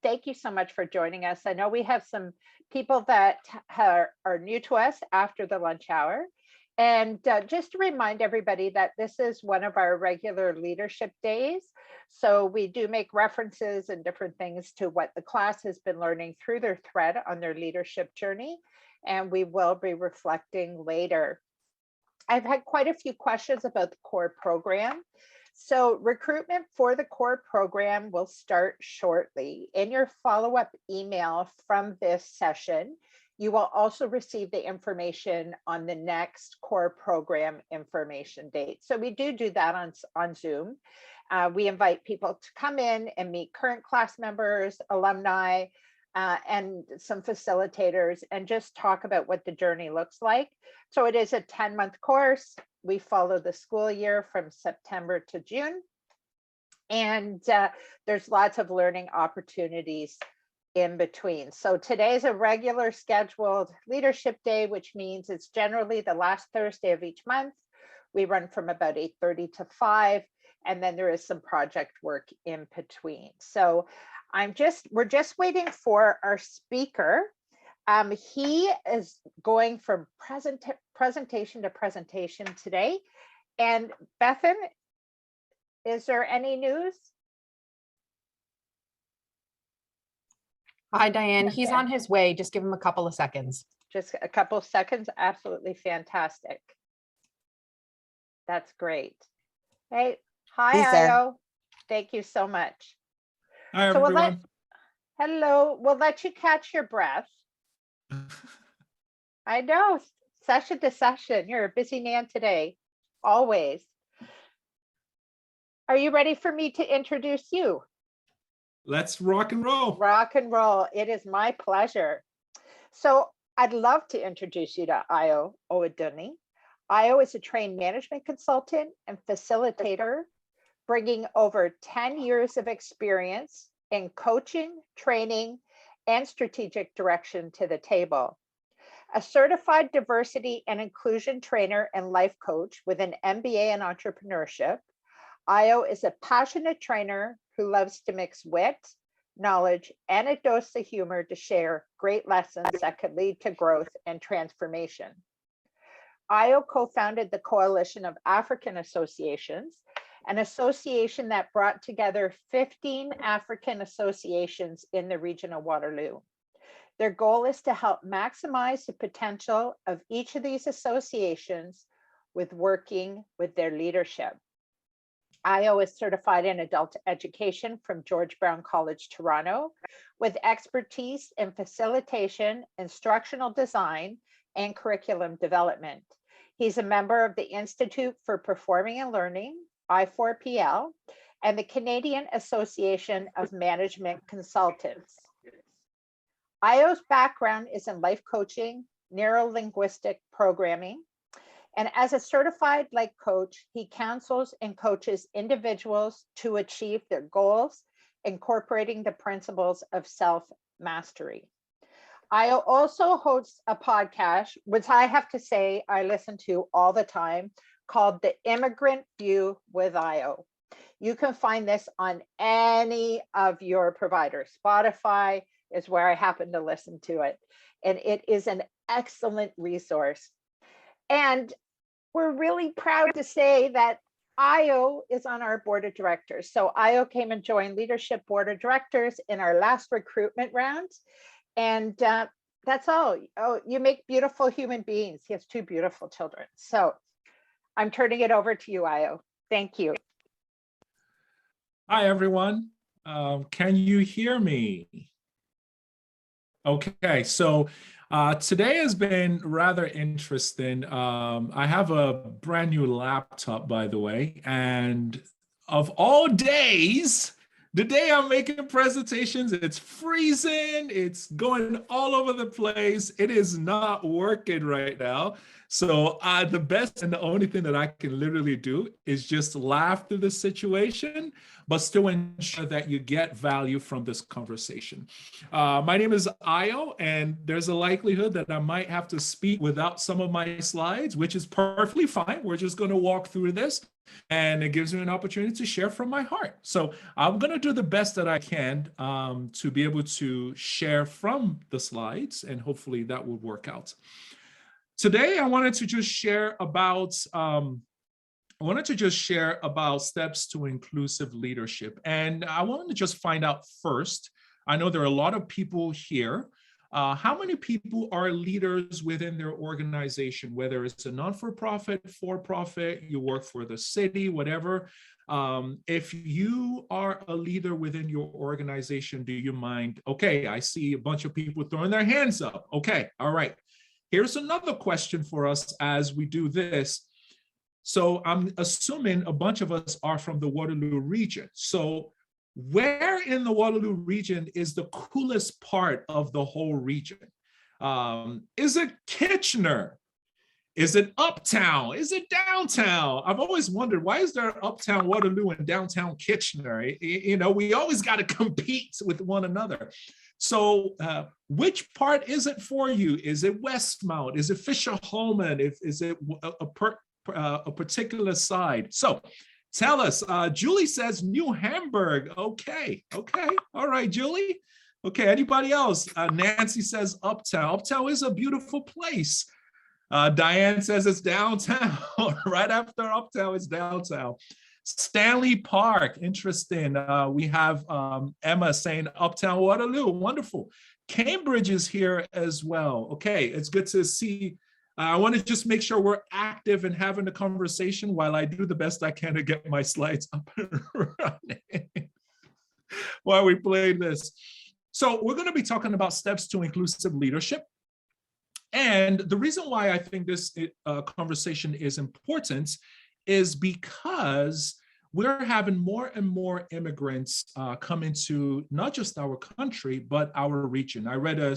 Thank you so much for joining us. I know we have some people that are new to us after the lunch hour. And just to remind everybody that this is one of our regular leadership days. So we do make references and different things to what the class has been learning through their thread on their leadership journey. And we will be reflecting later. I've had quite a few questions about the core program. So recruitment for the core program will start shortly. In your follow-up email from this session, you will also receive the information on the next core program information date. So we do that on Zoom. We invite people to come in and meet current class members, alumni, and some facilitators, and just talk about what the journey looks like. So it is a 10-month course. We follow the school year from September to June. And there's lots of learning opportunities in between. So today's a regular scheduled leadership day, which means it's generally the last Thursday of each month. We run from about 8:30 to 5, and then there is some project work in between. So we're just waiting for our speaker. He is going from presentation to presentation today. And Bethan, is there any news? Hi, Diane. He's on his way. Just give him a couple of seconds. Just a couple of seconds. Absolutely fantastic. That's great. Hey, hi, Ayo. Thank you so much. Hi, everyone. Hello. We'll let you catch your breath. I know, session to session. You're a busy man today, always. Are you ready for me to introduce you? Let's rock and roll. Rock and roll. It is my pleasure. So I'd love to introduce you to Ayo Owodunni. Ayo is a trained management consultant and facilitator, bringing over 10 years of experience in coaching, training, and strategic direction to the table. A certified diversity and inclusion trainer and life coach with an MBA in entrepreneurship, Ayo is a passionate trainer who loves to mix wit, knowledge, and a dose of humor to share great lessons that could lead to growth and transformation. Ayo co-founded the Coalition of African Associations, an association that brought together 15 African associations in the region of Waterloo. Their goal is to help maximize the potential of each of these associations with working with their leadership. Ayo is certified in adult education from George Brown College, Toronto, with expertise in facilitation, instructional design, and curriculum development. He's a member of the Institute for Performing and Learning, I4PL, and the Canadian Association of Management Consultants. Ayo's background is in life coaching, neuro-linguistic programming, and as a certified life coach, he counsels and coaches individuals to achieve their goals, incorporating the principles of self-mastery. Ayo also hosts a podcast, which I have to say I listen to all the time, called The Immigrant View with Ayo. You can find this on any of your providers. Spotify is where I happen to listen to it. And it is an excellent resource. And we're really proud to say that Ayo is on our board of directors. So Ayo came and joined Leadership Board of Directors in our last recruitment round. And that's all. Oh, you make beautiful human beings. He has 2 beautiful children. So I'm turning it over to you, Ayo. Thank you. Hi, everyone. Can you hear me? Okay, so today has been rather interesting. I have a brand new laptop, by the way, and of all days, the day I'm making presentations, it's freezing, it's going all over the place. It is not working right now. So the best and the only thing that I can literally do is just laugh through the situation, but still ensure that you get value from this conversation. My name is Ayo, and there's a likelihood that I might have to speak without some of my slides, which is perfectly fine. We're just going to walk through this. And it gives me an opportunity to share from my heart. So I'm going to do the best that I can to be able to share from the slides, and hopefully that will work out. Today, I wanted to just share about steps to inclusive leadership. And I wanted to just find out first, I know there are a lot of people here. How many people are leaders within their organization, whether it's a non-for-profit, for-profit, you work for the city, whatever. If you are a leader within your organization, do you mind? Okay, I see a bunch of people throwing their hands up. Okay, all right. Here's another question for us as we do this. So I'm assuming a bunch of us are from the Waterloo region. So where in the Waterloo region is the coolest part of the whole region? Is it Kitchener? Is it uptown? Is it downtown? I've always wondered, why is there uptown Waterloo and downtown Kitchener? You know, we always got to compete with one another. So which part is it for you? Is it Westmount? Is it Fisher-Holman? Is it a particular side? So tell us. Julie says New Hamburg. Okay. All right, Julie. Okay, anybody else? Nancy says Uptown. Uptown is a beautiful place. Diane says it's downtown. Right after Uptown, it's downtown. Stanley Park, interesting. We have Emma saying Uptown Waterloo, wonderful. Cambridge is here as well. Okay, it's good to see. I want to just make sure we're active and having a conversation while I do the best I can to get my slides up and running while we play this. So we're going to be talking about steps to inclusive leadership. And the reason why I think this conversation is important is because we're having more and more immigrants come into not just our country, but our region. I read a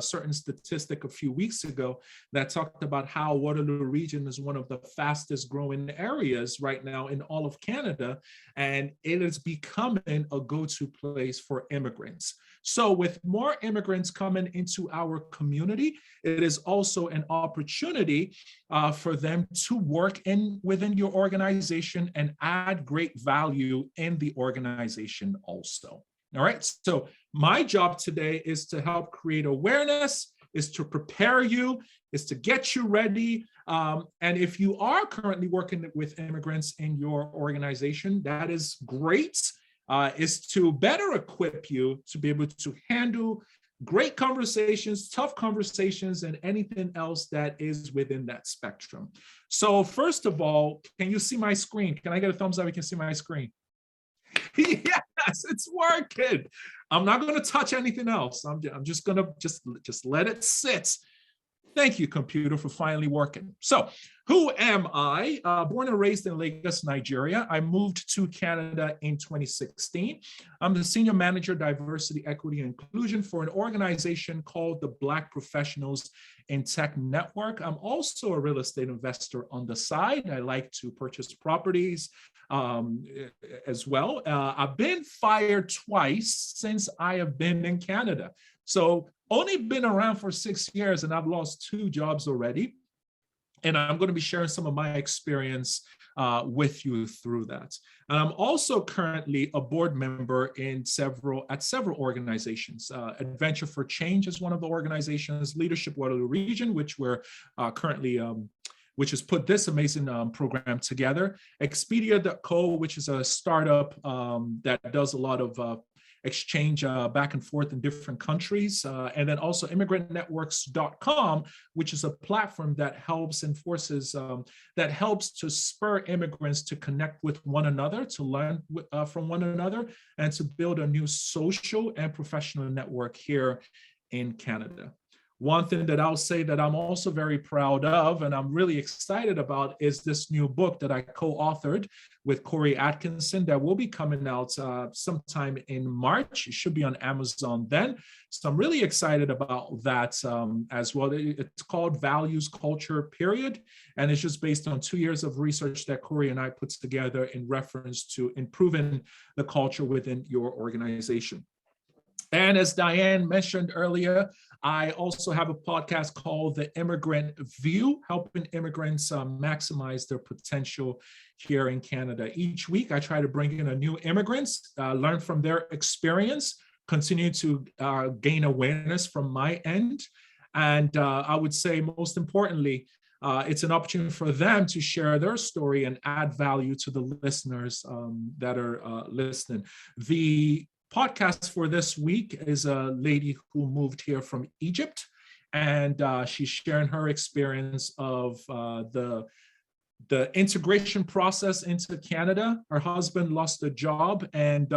certain statistic a few weeks ago that talked about how Waterloo region is one of the fastest growing areas right now in all of Canada, and it is becoming a go-to place for immigrants. So with more immigrants coming into our community, it is also an opportunity for them to work within your organization and add great value in the organization also. All right, so my job today is to help create awareness, is to prepare you, is to get you ready. And if you are currently working with immigrants in your organization, that is great. Is to better equip you to be able to handle great conversations, tough conversations, and anything else that is within that spectrum. So first of all, can you see my screen? Can I get a thumbs up? You can see my screen. Yes, it's working. I'm not going to touch anything else. I'm just going to just let it sit. Thank you, computer, for finally working. So who am I? Born and raised in Lagos, Nigeria. I moved to Canada in 2016. I'm the Senior Manager, Diversity, Equity, and Inclusion for an organization called the Black Professionals in Tech Network. I'm also a real estate investor on the side. I like to purchase properties as well. I've been fired twice since I have been in Canada. So only been around for 6 years and I've lost 2 jobs already. And I'm going to be sharing some of my experience with you through that. And I'm also currently a board member at several organizations. Adventure for Change is one of the organizations, Leadership Waterloo Region, which we're currently which has put this amazing program together. Expedia.co, which is a startup that does a lot of exchange back and forth in different countries. And then also immigrantnetworks.com, which is a platform that helps that helps to spur immigrants to connect with one another, to learn from one another, and to build a new social and professional network here in Canada. One thing that I'll say that I'm also very proud of and I'm really excited about is this new book that I co-authored with Corey Atkinson that will be coming out sometime in March. It should be on Amazon then. So I'm really excited about that as well. It's called Values, Culture, Period. And it's just based on 2 years of research that Corey and I put together in reference to improving the culture within your organization. And as Diane mentioned earlier, I also have a podcast called The Immigrant View, helping immigrants maximize their potential here in Canada. Each week, I try to bring in a new immigrants, learn from their experience, continue to gain awareness from my end. And I would say most importantly, it's an opportunity for them to share their story and add value to the listeners that are listening. The podcast for this week is a lady who moved here from Egypt, and she's sharing her experience of the integration process into Canada. Her husband lost a job, and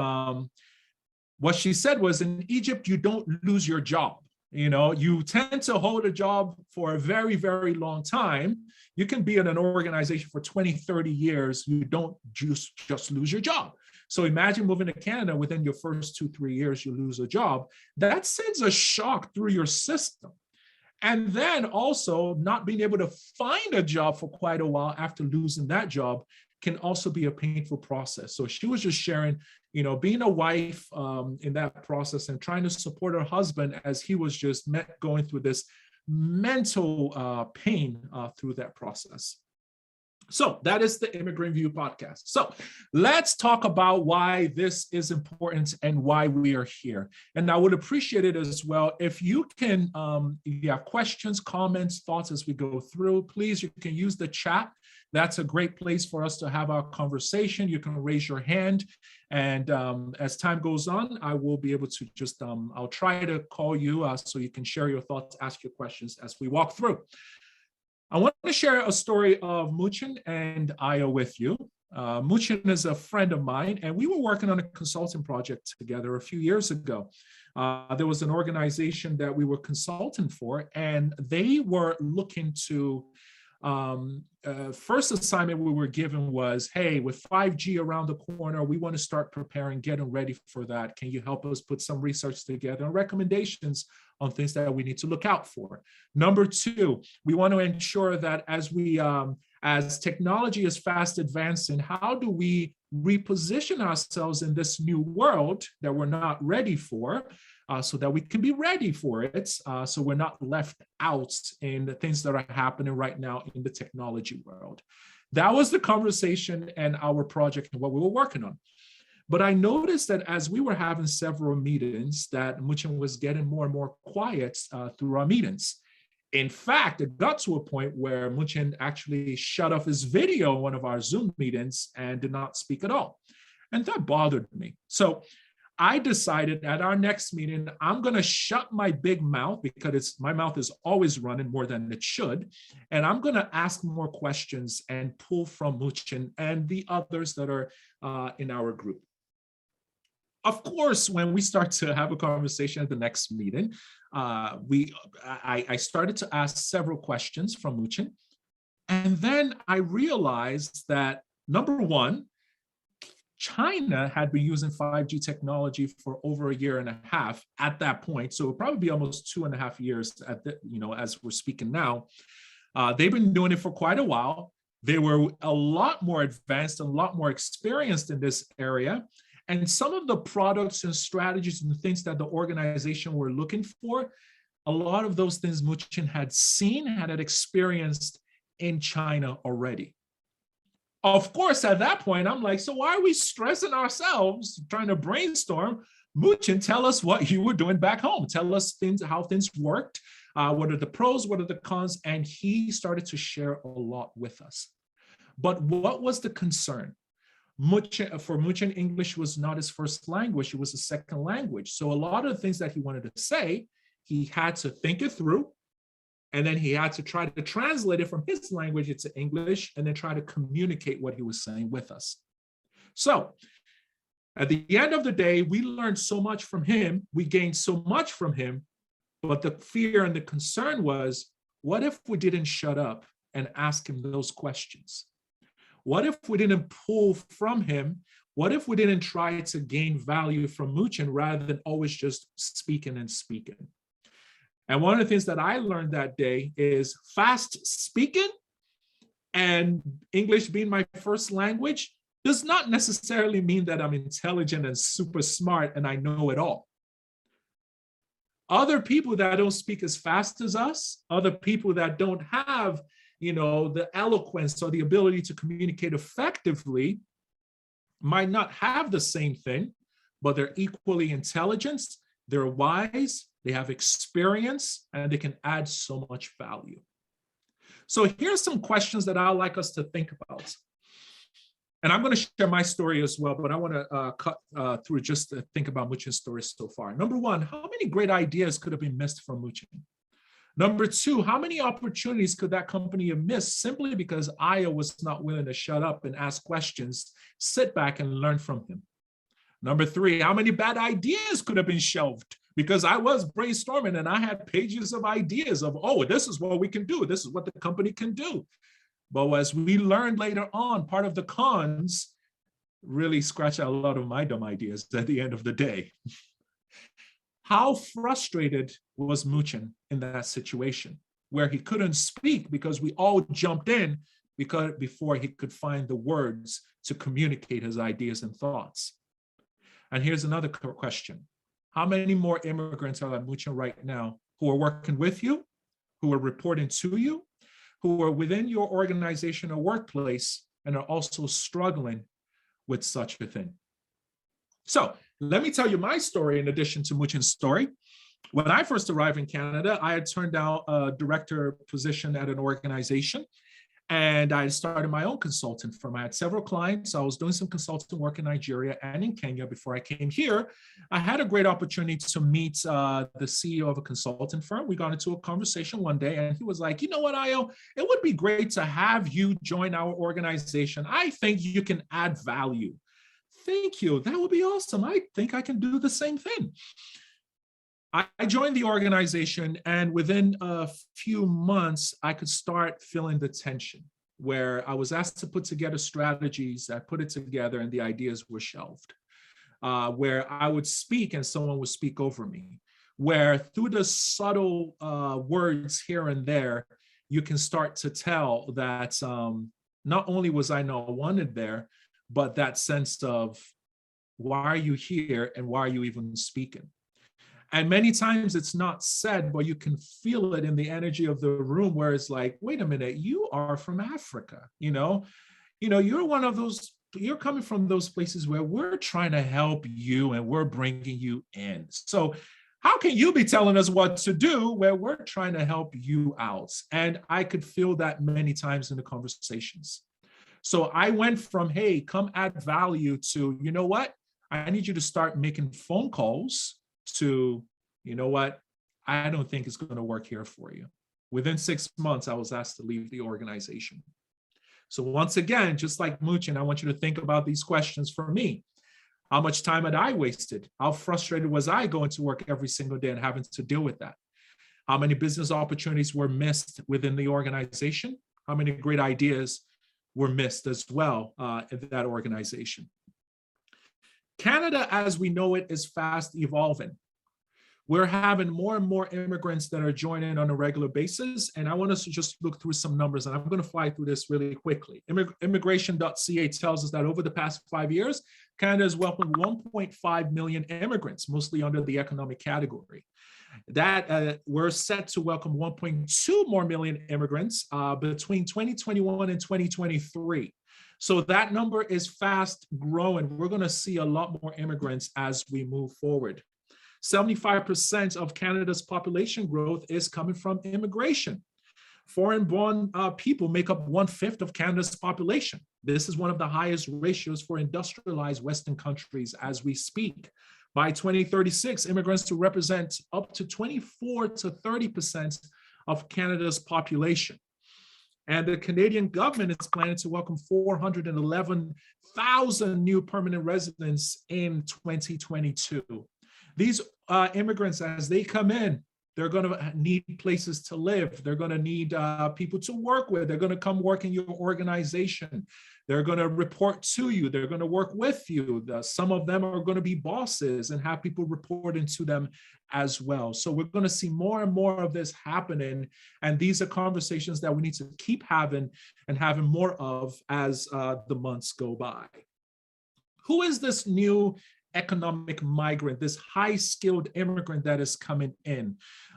what she said was, in Egypt, you don't lose your job. You know, you tend to hold a job for a very, very long time. You can be in an organization for 20, 30 years. You don't just lose your job. So imagine moving to Canada, within your first 2-3 years, you lose a job. That sends a shock through your system. And then also not being able to find a job for quite a while after losing that job can also be a painful process. So she was just sharing, you know, being a wife in that process and trying to support her husband as he was just going through this mental pain through that process. So that is the Immigrant View podcast. So let's talk about why this is important and why we are here. And I would appreciate it as well if you can, if you have questions, comments, thoughts as we go through, please, you can use the chat. That's a great place for us to have our conversation. You can raise your hand. And as time goes on, I will be able to just, I'll try to call you so you can share your thoughts, ask your questions as we walk through. I want to share a story of Muchin and Ayo with you. Muchin is a friend of mine, and we were working on a consulting project together a few years ago. There was an organization that we were consulting for, and they were looking to, first assignment we were given was, hey, with 5G around the corner, we want to start preparing, getting ready for that. Can you help us put some research together and recommendations on things that we need to look out for? Number two, we want to ensure that as we, as technology is fast advancing, how do we reposition ourselves in this new world that we're not ready for, so that we can be ready for it, so we're not left out in the things that are happening right now in the technology world. That was the conversation and our project and what we were working on. But I noticed that as we were having several meetings, that Muchin was getting more and more quiet through our meetings. In fact, it got to a point where Muchin actually shut off his video in one of our Zoom meetings and did not speak at all. And that bothered me. So I decided at our next meeting, I'm going to shut my big mouth, because my mouth is always running more than it should. And I'm going to ask more questions and pull from Muchin and the others that are in our group. Of course, when we start to have a conversation at the next meeting, I started to ask several questions from Muchin. And then I realized that, number one, China had been using 5G technology for over 1.5 years at that point. So it would probably be almost 2.5 years at the, as we're speaking now. They've been doing it for quite a while. They were a lot more advanced and a lot more experienced in this area. And some of the products and strategies and things that the organization were looking for, a lot of those things Muchin had seen, had experienced in China already. Of course, at that point, I'm like, so why are we stressing ourselves trying to brainstorm? Muchin, tell us what you were doing back home. Tell us how things worked. What are the pros? What are the cons? And he started to share a lot with us. But what was the concern? For Muchin, English was not his first language. It was a second language. So a lot of the things that he wanted to say, he had to think it through. And then he had to try to translate it from his language into English and then try to communicate what he was saying with us. So at the end of the day, we learned so much from him. We gained so much from him. But the fear and the concern was, what if we didn't shut up and ask him those questions? What if we didn't pull from him? What if we didn't try to gain value from Muchin rather than always just speaking and speaking? And one of the things that I learned that day is fast speaking and English being my first language does not necessarily mean that I'm intelligent and super smart and I know it all. Other people that don't speak as fast as us, other people that don't have, the eloquence or the ability to communicate effectively might not have the same thing, but they're equally intelligent, they're wise, they have experience, and they can add so much value. So here's some questions that I'd like us to think about. And I'm going to share my story as well, but I want to cut through just to think about Muchin's story so far. Number one, how many great ideas could have been missed from Muchin? Number two, how many opportunities could that company have missed simply because Ayo was not willing to shut up and ask questions, sit back and learn from him? Number three, how many bad ideas could have been shelved because I was brainstorming and I had pages of ideas of, oh, this is what we can do. This is what the company can do. But as we learned later on, part of the cons really scratch out a lot of my dumb ideas at the end of the day. How frustrated was Muchin in that situation where he couldn't speak because we all jumped in before he could find the words to communicate his ideas and thoughts? And here's another question. How many more immigrants are at Muchin right now who are working with you, who are reporting to you, who are within your organization or workplace and are also struggling with such a thing? So let me tell you my story in addition to Muchin's story. When I first arrived in Canada, I had turned down a director position at an organization, and I started my own consulting firm. I had several clients. I was doing some consulting work in Nigeria and in Kenya before I came here. I had a great opportunity to meet the CEO of a consulting firm. We got into a conversation one day, and he was like, you know what, Ayo, it would be great to have you join our organization. I think you can add value. Thank you. That would be awesome. I think I can do the same thing. I joined the organization, and within a few months, I could start feeling the tension where I was asked to put together strategies. I put it together and the ideas were shelved, where I would speak and someone would speak over me, where through the subtle words here and there, you can start to tell that not only was I not wanted there, but that sense of why are you here and why are you even speaking? And many times it's not said, but you can feel it in the energy of the room where it's like, wait a minute, you are from Africa, you're one of those, you're coming from those places where we're trying to help you and we're bringing you in. So how can you be telling us what to do where we're trying to help you out? And I could feel that many times in the conversations. So I went from, hey, come add value to, you know what? I need you to start making phone calls to, you know what, I don't think it's going to work here for you. Within 6 months, I was asked to leave the organization. So once again, just like Muchin, I want you to think about these questions for me. How much time had I wasted? How frustrated was I going to work every single day and having to deal with that? How many business opportunities were missed within the organization? How many great ideas were missed as well in that organization? Canada, as we know it, is fast evolving. We're having more and more immigrants that are joining on a regular basis. And I want us to just look through some numbers, and I'm going to fly through this really quickly. Immigration.ca tells us that over the past 5 years, Canada has welcomed 1.5 million immigrants, mostly under the economic category. That we're set to welcome 1.2 more million immigrants between 2021 and 2023. So that number is fast growing. We're going to see a lot more immigrants as we move forward. 75% of Canada's population growth is coming from immigration. Foreign-born people make up 1/5 of Canada's population. This is one of the highest ratios for industrialized Western countries as we speak. By 2036, immigrants will represent up to 24 to 30% of Canada's population. And the Canadian government is planning to welcome 411,000 new permanent residents in 2022. These immigrants, as they come in, they're going to need places to live. They're going to need people to work with. They're going to come work in your organization. They're going to report to you. They're going to work with you. Some of them are going to be bosses and have people reporting to them as well. So we're going to see more and more of this happening. And these are conversations that we need to keep having and having more of as the months go by. Who is this new economic migrant, this high-skilled immigrant that is coming in.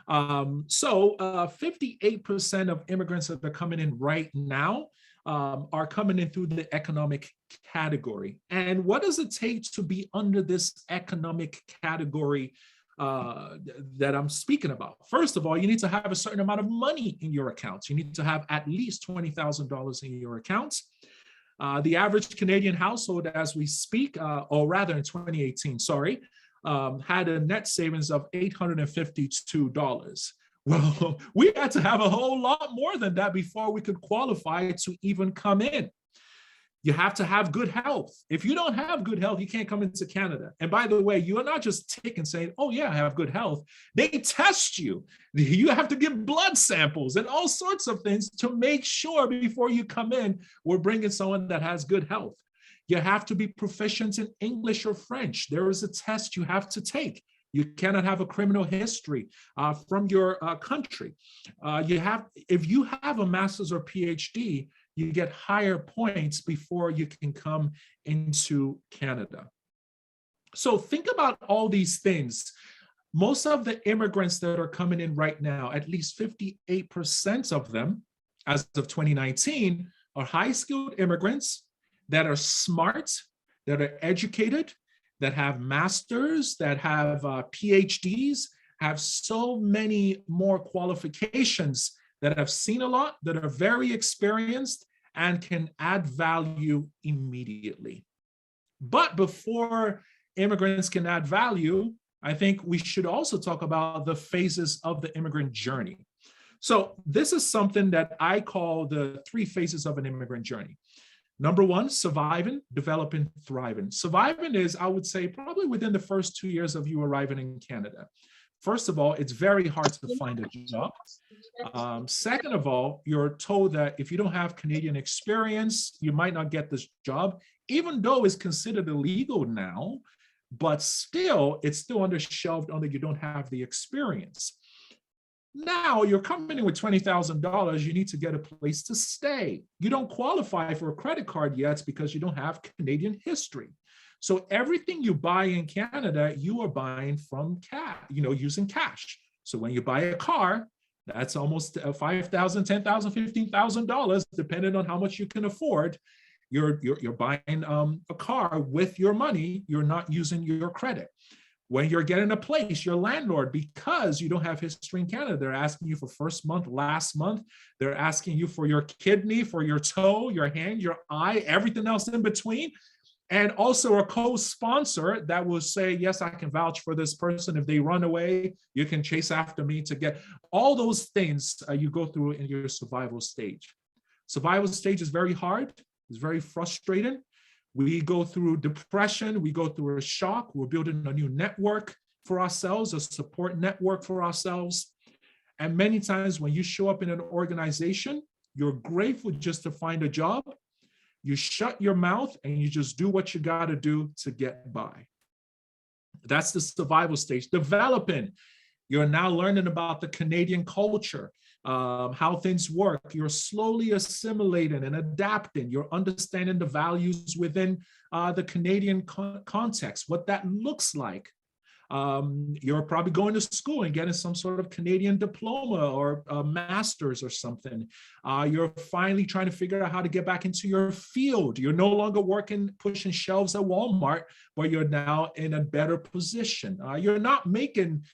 58% of immigrants that are coming in right now are coming in through the economic category. And what does it take to be under this economic category that I'm speaking about? First of all, you need to have a certain amount of money in your accounts. You need to have at least $20,000 in your accounts. The average Canadian household as we speak, or rather in 2018, had a net savings of $852. Well, we had to have a whole lot more than that before we could qualify to even come in. You have to have good health. If you don't have good health, you can't come into Canada. And by the way, you are not just taking saying, oh yeah, I have good health. They test you. You have to give blood samples and all sorts of things to make sure before you come in, we're bringing someone that has good health. You have to be proficient in English or French. There is a test you have to take. You cannot have a criminal history from your country. If you have a master's or PhD, you get higher points before you can come into Canada. So think about all these things. Most of the immigrants that are coming in right now, at least 58% of them, as of 2019, are high-skilled immigrants that are smart, that are educated, that have masters, that have PhDs, have so many more qualifications, that have seen a lot, that are very experienced, and can add value immediately. But before immigrants can add value, I think we should also talk about the phases of the immigrant journey. So this is something that I call the 3 phases of an immigrant journey. Number 1, surviving, developing, thriving. Surviving is, I would say, probably within the first 2 years of you arriving in Canada. First of all, it's very hard to find a job. Second of all, you're told that if you don't have Canadian experience, you might not get this job, even though it's considered illegal now, but still, it's still shelved under you don't have the experience. Now you're coming in with $20,000, you need to get a place to stay. You don't qualify for a credit card yet because you don't have Canadian history. So everything you buy in Canada, you are buying from cash, using cash. So when you buy a car, that's almost $5,000, $10,000, $15,000, depending on how much you can afford. You're buying a car with your money. You're not using your credit. When you're getting a place, your landlord, because you don't have history in Canada, they're asking you for first month, last month. They're asking you for your kidney, for your toe, your hand, your eye, everything else in between. And also a co-sponsor that will say, yes, I can vouch for this person. If they run away, you can chase after me to get all those things you go through in your survival stage. Survival stage is very hard. It's very frustrating. We go through depression. We go through a shock. We're building a new network for ourselves, a support network for ourselves. And many times when you show up in an organization, you're grateful just to find a job. You shut your mouth and you just do what you got to do to get by. That's the survival stage. Developing, you're now learning about the Canadian culture, how things work. You're slowly assimilating and adapting. You're understanding the values within the Canadian context, what that looks like. You're probably going to school and getting some sort of Canadian diploma or a master's or something. You're finally trying to figure out how to get back into your field. You're no longer working, pushing shelves at Walmart, but you're now in a better position. You're not making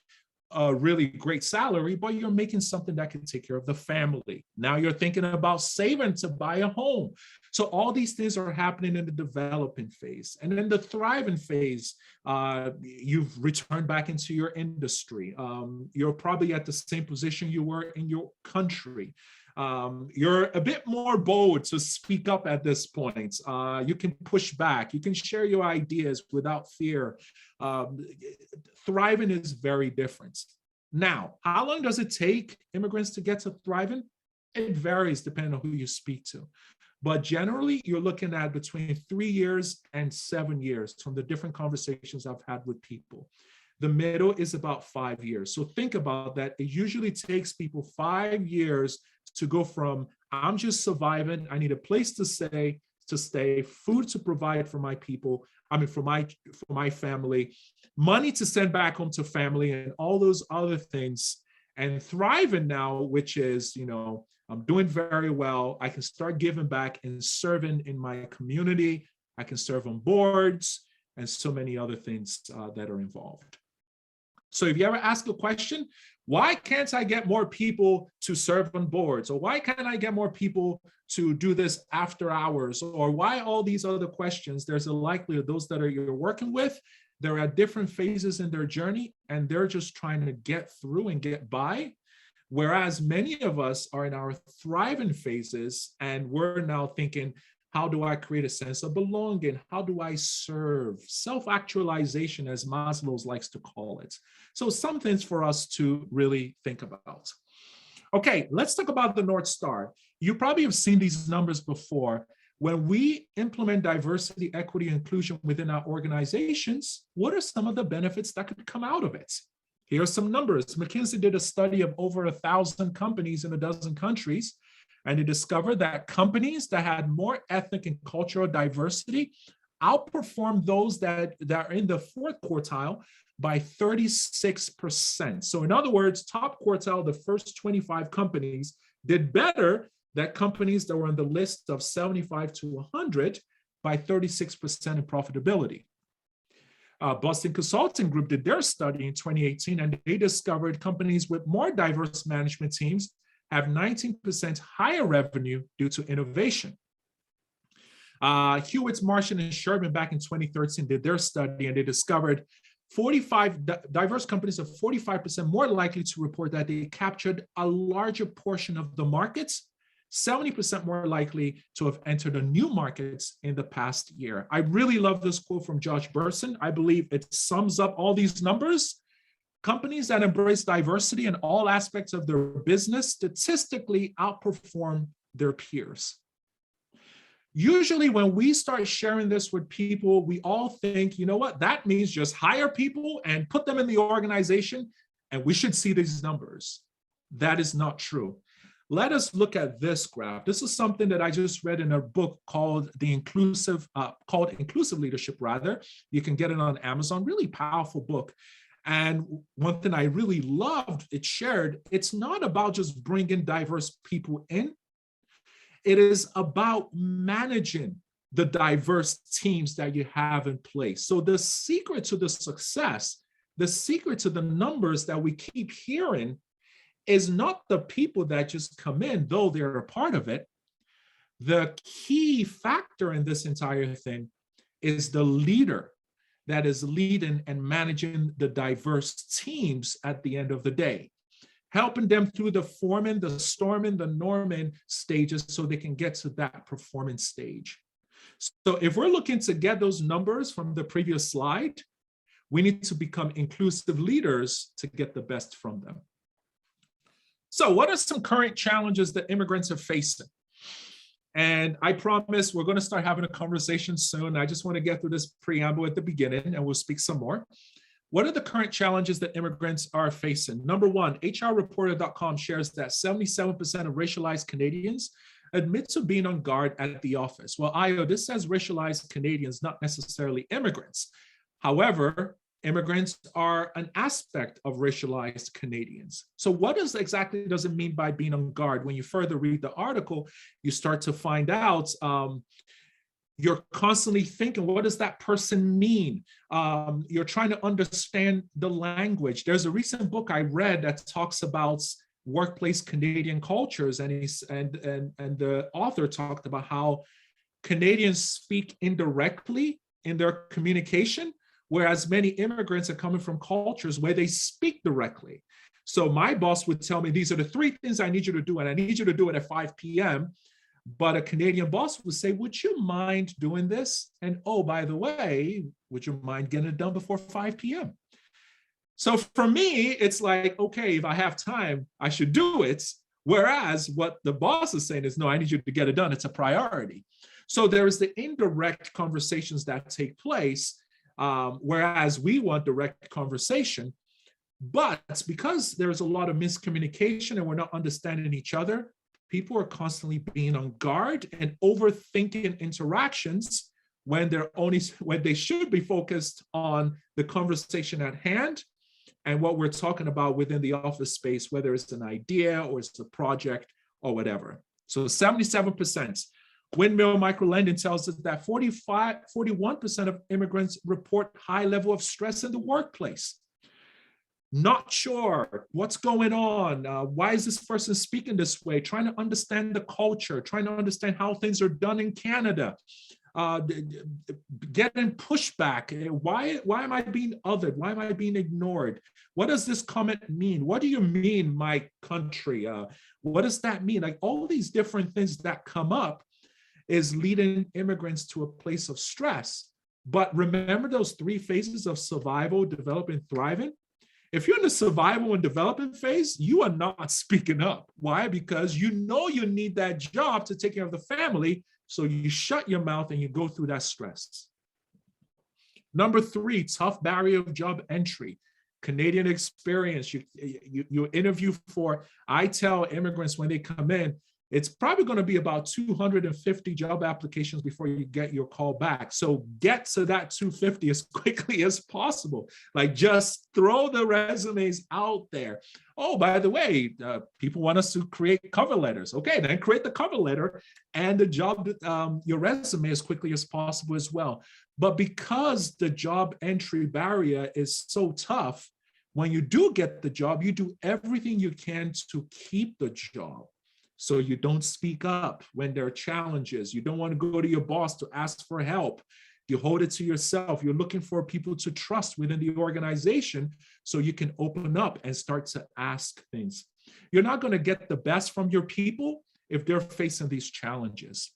a really great salary, but you're making something that can take care of the family. Now you're thinking about saving to buy a home. So all these things are happening in the developing phase. And then the thriving phase, you've returned back into your industry. You're probably at the same position you were in your country. You're a bit more bold to speak up at this point. You can push back. You can share your ideas without fear. Thriving is very different. Now, how long does it take immigrants to get to thriving? It varies depending on who you speak to. But generally, you're looking at between 3 years and 7 years from the different conversations I've had with people. The middle is about 5 years. So think about that. It usually takes people 5 years to go from, I'm just surviving, I need a place to stay, food to provide for my people. for my family, money to send back home to family, and all those other things, and thriving now, which is, I'm doing very well. I can start giving back and serving in my community. I can serve on boards and so many other things that are involved. So if you ever ask a question, why can't I get more people to serve on boards? Or why can't I get more people to do this after hours? Or why all these other questions? There's a likelihood those that you're working with, they're at different phases in their journey, and they're just trying to get through and get by. Whereas many of us are in our thriving phases, and we're now thinking, how do I create a sense of belonging? How do I serve? Self-actualization, as Maslow likes to call it. So some things for us to really think about. Okay, let's talk about the North Star. You probably have seen these numbers before. When we implement diversity, equity, inclusion within our organizations, what are some of the benefits that could come out of it? Here are some numbers. McKinsey did a study of over 1,000 companies in 12 countries, and they discovered that companies that had more ethnic and cultural diversity outperformed those that are in the fourth quartile by 36%. So in other words, top quartile, the first 25 companies did better than companies that were on the list of 75 to 100 by 36% in profitability. Boston Consulting Group did their study in 2018, and they discovered companies with more diverse management teams have 19% higher revenue due to innovation. Hewitt, Marshall, and Sherman back in 2013 did their study, and they discovered 45 diverse companies are 45% more likely to report that they captured a larger portion of the markets, 70% more likely to have entered a new markets in the past year. I really love this quote from Josh Bersin. I believe it sums up all these numbers. Companies that embrace diversity in all aspects of their business statistically outperform their peers. Usually when we start sharing this with people, we all think, you know what, that means just hire people and put them in the organization, and we should see these numbers. That is not true. Let us look at this graph. This is something that I just read in a book called Inclusive Leadership, rather. You can get it on Amazon, really powerful book. And one thing I really loved, it shared, it's not about just bringing diverse people in. It is about managing the diverse teams that you have in place. So the secret to the success, the secret to the numbers that we keep hearing is not the people that just come in, though they're a part of it. The key factor in this entire thing is the leader that is leading and managing the diverse teams at the end of the day, helping them through the forming, the storming, the norming stages so they can get to that performance stage. So if we're looking to get those numbers from the previous slide, we need to become inclusive leaders to get the best from them. So what are some current challenges that immigrants are facing? And I promise we're going to start having a conversation soon. I just want to get through this preamble at the beginning, and we'll speak some more. What are the current challenges that immigrants are facing? Number one, HRreporter.com shares that 77% of racialized Canadians admit to being on guard at the office. Well, Ayo, this says racialized Canadians, not necessarily immigrants. However, immigrants are an aspect of racialized Canadians. So what exactly does it mean by being on guard? When you further read the article, you start to find out you're constantly thinking, what does that person mean? You're trying to understand the language. There's a recent book I read that talks about workplace Canadian cultures, and the author talked about how Canadians speak indirectly in their communication, whereas many immigrants are coming from cultures where they speak directly. So my boss would tell me, these are the 3 things I need you to do, and I need you to do it at 5 p.m. But a Canadian boss would say, would you mind doing this? And oh, by the way, would you mind getting it done before 5 p.m.? So for me, it's like, okay, if I have time, I should do it. Whereas what the boss is saying is, no, I need you to get it done. It's a priority. So there is the indirect conversations that take place, whereas we want direct conversation. But because there's a lot of miscommunication and we're not understanding each other, people are constantly being on guard and overthinking interactions when they should be focused on the conversation at hand and what we're talking about within the office space, whether it's an idea or it's a project or whatever. So 77%. Windmill Microlending tells us that 41% of immigrants report high level of stress in the workplace. Not sure what's going on. Why is this person speaking this way? Trying to understand the culture, trying to understand how things are done in Canada. Getting pushback. Why am I being othered? Why am I being ignored? What does this comment mean? What do you mean, my country? What does that mean? Like all these different things that come up is leading immigrants to a place of stress. But remember those three phases of survival, developing, thriving? If you're in the survival and developing phase, you are not speaking up. Why? Because you know you need that job to take care of the family, so you shut your mouth and you go through that stress. Number 3, tough barrier of job entry. Canadian experience. You interview for, I tell immigrants when they come in, it's probably going to be about 250 job applications before you get your call back. So get to that 250 as quickly as possible. Like just throw the resumes out there. Oh, by the way, people want us to create cover letters. Okay, then create the cover letter and the job, your resume as quickly as possible as well. But because the job entry barrier is so tough, when you do get the job, you do everything you can to keep the job. So you don't speak up when there are challenges. You don't want to go to your boss to ask for help. You hold it to yourself. You're looking for people to trust within the organization so you can open up and start to ask things. You're not going to get the best from your people if they're facing these challenges.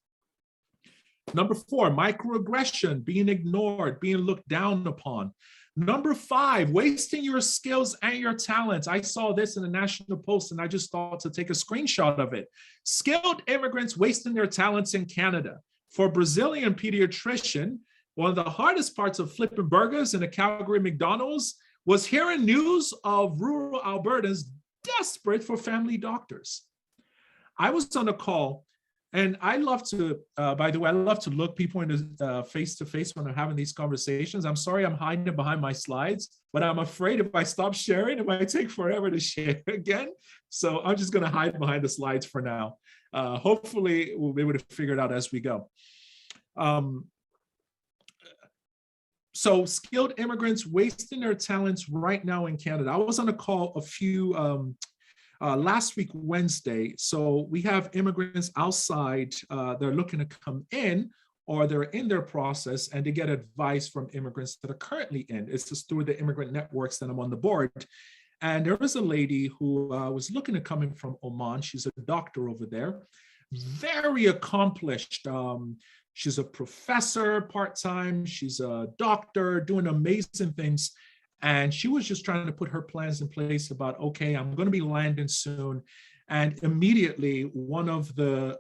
Number 4, microaggression, being ignored, being looked down upon. Number 5, wasting your skills and your talents. I saw this in the National Post and I just thought to take a screenshot of it. Skilled immigrants wasting their talents in Canada. For a Brazilian pediatrician, one of the hardest parts of flipping burgers in a Calgary McDonald's was hearing news of rural Albertans desperate for family doctors. I was on a call. And I love to, by the way, I love to look people in the face to face when I'm having these conversations. I'm sorry I'm hiding behind my slides, but I'm afraid if I stop sharing, it might take forever to share again. So I'm just going to hide behind the slides for now. Hopefully, we'll be able to figure it out as we go. So skilled immigrants wasting their talents right now in Canada. I was on a call a few last week, Wednesday. So we have immigrants outside, they're looking to come in or they're in their process and they get advice from immigrants that are currently in. It's just through the immigrant networks that I'm on the board. And there was a lady who was looking to come in from Oman. She's a doctor over there, very accomplished. She's a professor part-time. She's a doctor doing amazing things. And she was just trying to put her plans in place about, okay, I'm going to be landing soon. And immediately, one of the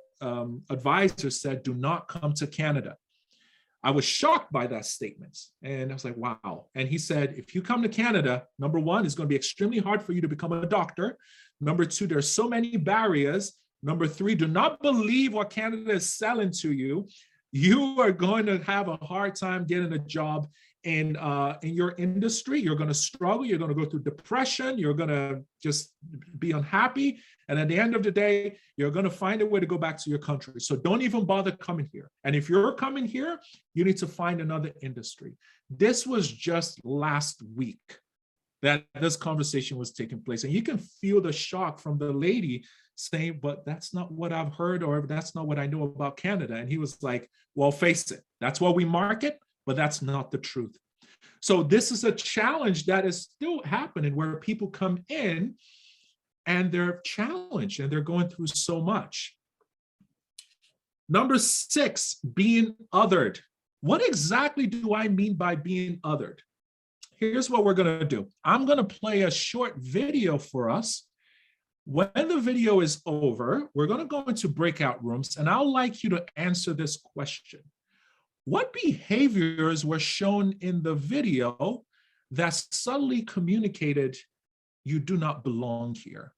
advisors said, do not come to Canada. I was shocked by that statement. And I was like, wow. And he said, if you come to Canada, number 1, it's going to be extremely hard for you to become a doctor. Number 2, there's so many barriers. Number 3, do not believe what Canada is selling to you. You are going to have a hard time getting a job in your industry. You're going to struggle. You're going to go through depression. You're going to just be unhappy. And at the end of the day, you're going to find a way to go back to your country. So don't even bother coming here. And if you're coming here, you need to find another industry. This was just last week that this conversation was taking place. And you can feel the shock from the lady saying, but that's not what I've heard, or that's not what I know about Canada. And he was like, well, face it. That's what we market, but that's not the truth. So this is a challenge that is still happening where people come in and they're challenged and they're going through so much. Number 6, being othered. What exactly do I mean by being othered? Here's what we're going to do. I'm going to play a short video for us. When the video is over, we're going to go into breakout rooms, and I'd like you to answer this question. What behaviors were shown in the video that subtly communicated you do not belong here?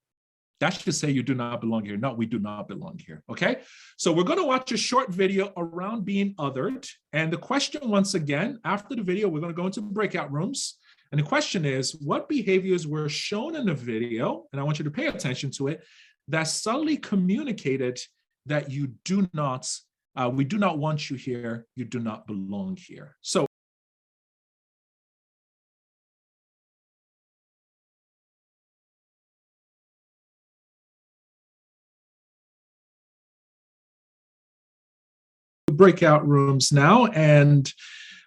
That should say you do not belong here. No, we do not belong here. Okay. So we're going to watch a short video around being othered. And the question, once again, after the video, we're going to go into breakout rooms. And the question is, what behaviors were shown in the video? And I want you to pay attention to it, that subtly communicated that you do not, we do not want you here. You do not belong here. So breakout rooms now, and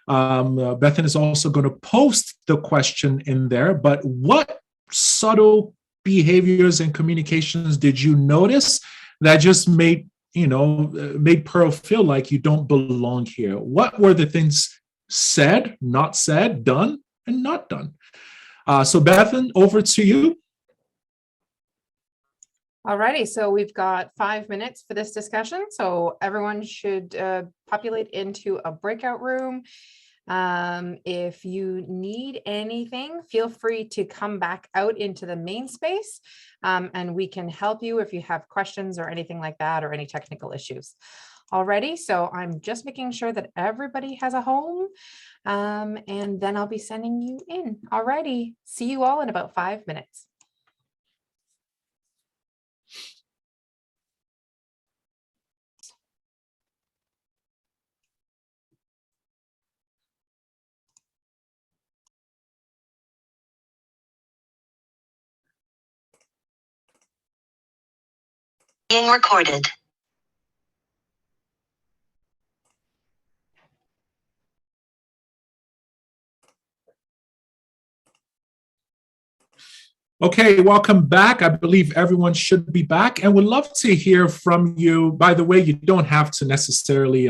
Bethan is also going to post the question in there. But what subtle behaviors and communications did you notice that just made Pearl feel like you don't belong here? What were the things said, not said, done, and not done? So Bethan, over to you. Alrighty, so we've got 5 minutes for this discussion. So everyone should populate into a breakout room. If you need anything, feel free to come back out into the main space, and we can help you if you have questions or anything like that, or any technical issues. Alrighty, so I'm just making sure that everybody has a home, and then I'll be sending you in. Alrighty, see you all in about 5 minutes. Being recorded. Okay, welcome back. I believe everyone should be back, and would love to hear from you. By the way, you don't have to necessarily,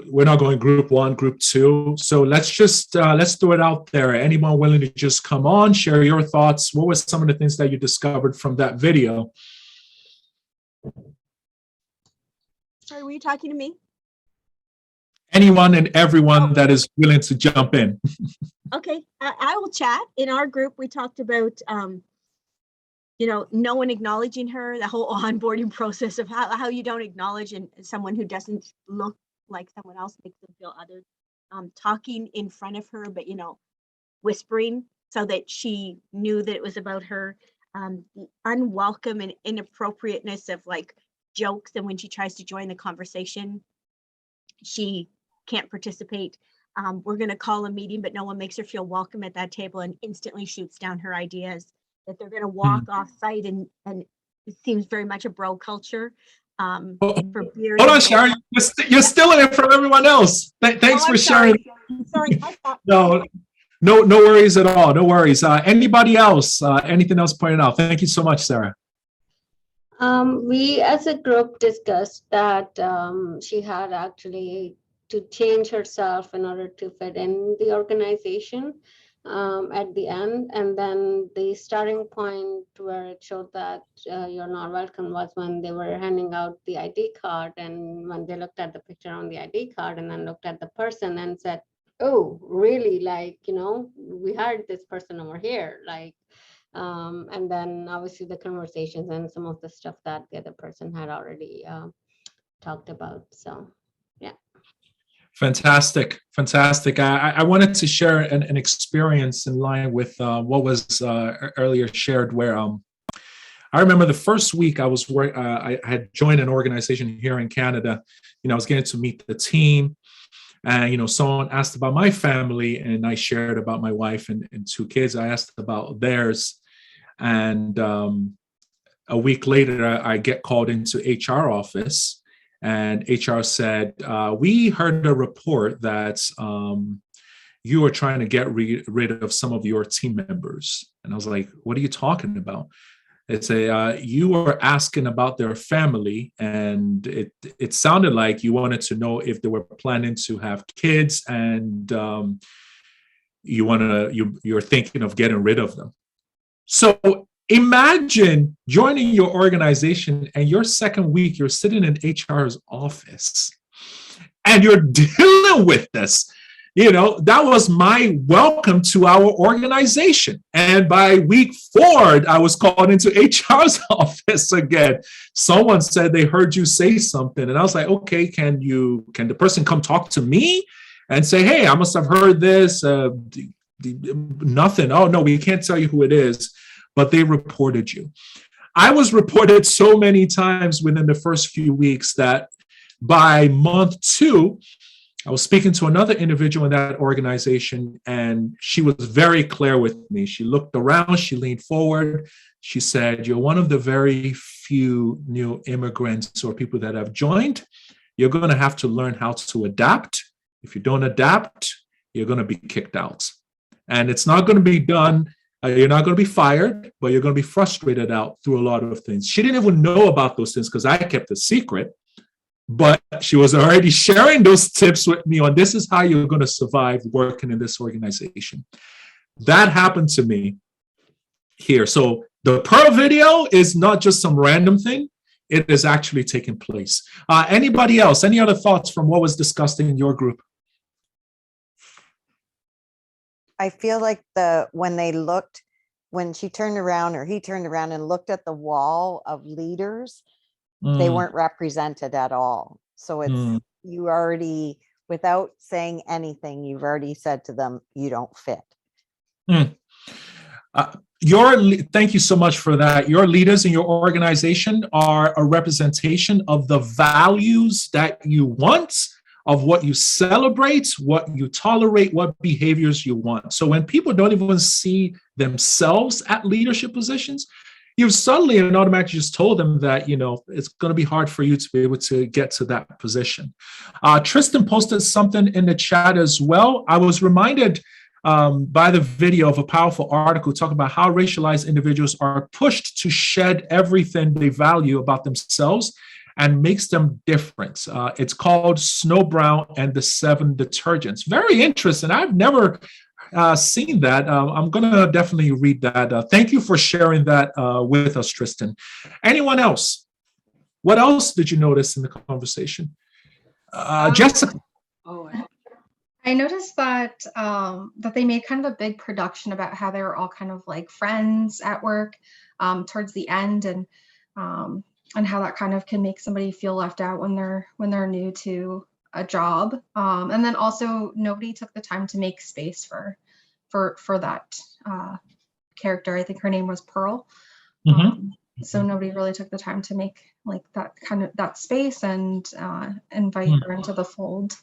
we're not going group one, group two. So let's just, let's throw it out there. Anyone willing to just come on, share your thoughts? What were some of the things that you discovered from that video? Sorry, were you talking to me? Anyone and everyone that is willing to jump in. Okay, I will chat. In our group, we talked about, no one acknowledging her, the whole onboarding process of how you don't acknowledge someone who doesn't look like someone else makes them feel other. Talking in front of her, but, whispering so that she knew that it was about her. The unwelcome and inappropriateness of like jokes, and when she tries to join the conversation, she can't participate. We're going to call a meeting, but no one makes her feel welcome at that table, and instantly shoots down her ideas that they're going to walk off site, and it seems very much a bro culture. For beer. Hold on, Sharon, you're stealing it from everyone else. Thanks for sharing. Sorry. No worries at all. No worries. Anybody else? Anything else pointed out? Thank you so much, Sarah. We as a group discussed that she had actually to change herself in order to fit in the organization at the end. And then the starting point where it showed that you're not welcome was when they were handing out the ID card, and when they looked at the picture on the ID card and then looked at the person and said, oh, really? Like, we hired this person over here. Like, and then obviously the conversations and some of the stuff that the other person had already talked about. So, yeah. Fantastic. I wanted to share an experience in line with what was earlier shared, where I remember the first week I had joined an organization here in Canada. I was getting to meet the team. And, someone asked about my family, and I shared about my wife and 2 kids. I asked about theirs. And a week later, I get called into HR office, and HR said, we heard a report that you are trying to get rid of some of your team members. And I was like, what are you talking about? It's you were asking about their family, and it sounded like you wanted to know if they were planning to have kids, and you're thinking of getting rid of them. So imagine joining your organization, and your second week you're sitting in HR's office, and you're dealing with this. that was my welcome to our organization. And by week 4, I was called into HR's office again. Someone said they heard you say something. And I was like, okay, can the person come talk to me and say, hey, I must have heard this, nothing. Oh, no, we can't tell you who it is, but they reported you. I was reported so many times within the first few weeks that by month 2, I was speaking to another individual in that organization, and she was very clear with me. She looked around, she leaned forward. She said, you're one of the very few new immigrants or people that have joined. You're going to have to learn how to adapt. If you don't adapt, you're going to be kicked out. And it's not going to be done. You're not going to be fired, but you're going to be frustrated out through a lot of things. She didn't even know about those things because I kept it secret. But she was already sharing those tips with me on this is how you're going to survive working in this organization. That happened to me here. So the Pearl video is not just some random thing. It is actually taking place. Anybody else? Any other thoughts from what was discussed in your group? I feel like when she turned around or he turned around and looked at the wall of leaders, they weren't represented at all. So it's you already, without saying anything, you've already said to them, you don't fit. Thank you so much for that. Your leaders in your organization are a representation of the values that you want, of what you celebrate, what you tolerate, what behaviors you want. So when people don't even see themselves at leadership positions, you've suddenly and automatically just told them that, it's going to be hard for you to be able to get to that position. Tristan posted something in the chat as well. I was reminded by the video of a powerful article talking about how racialized individuals are pushed to shed everything they value about themselves and makes them different. It's called Snow Brown and the 7 Detergents. Very interesting. I've never seen that. I'm going to definitely read that. Thank you for sharing that with us, Tristan. Anyone else? What else did you notice in the conversation? Jessica. I noticed that that they made kind of a big production about how they were all kind of like friends at work towards the end, and how that kind of can make somebody feel left out when they're new to a job. And then also nobody took the time to make space for that character. I think her name was Pearl. So nobody really took the time to make like that kind of that space and invite her into the fold.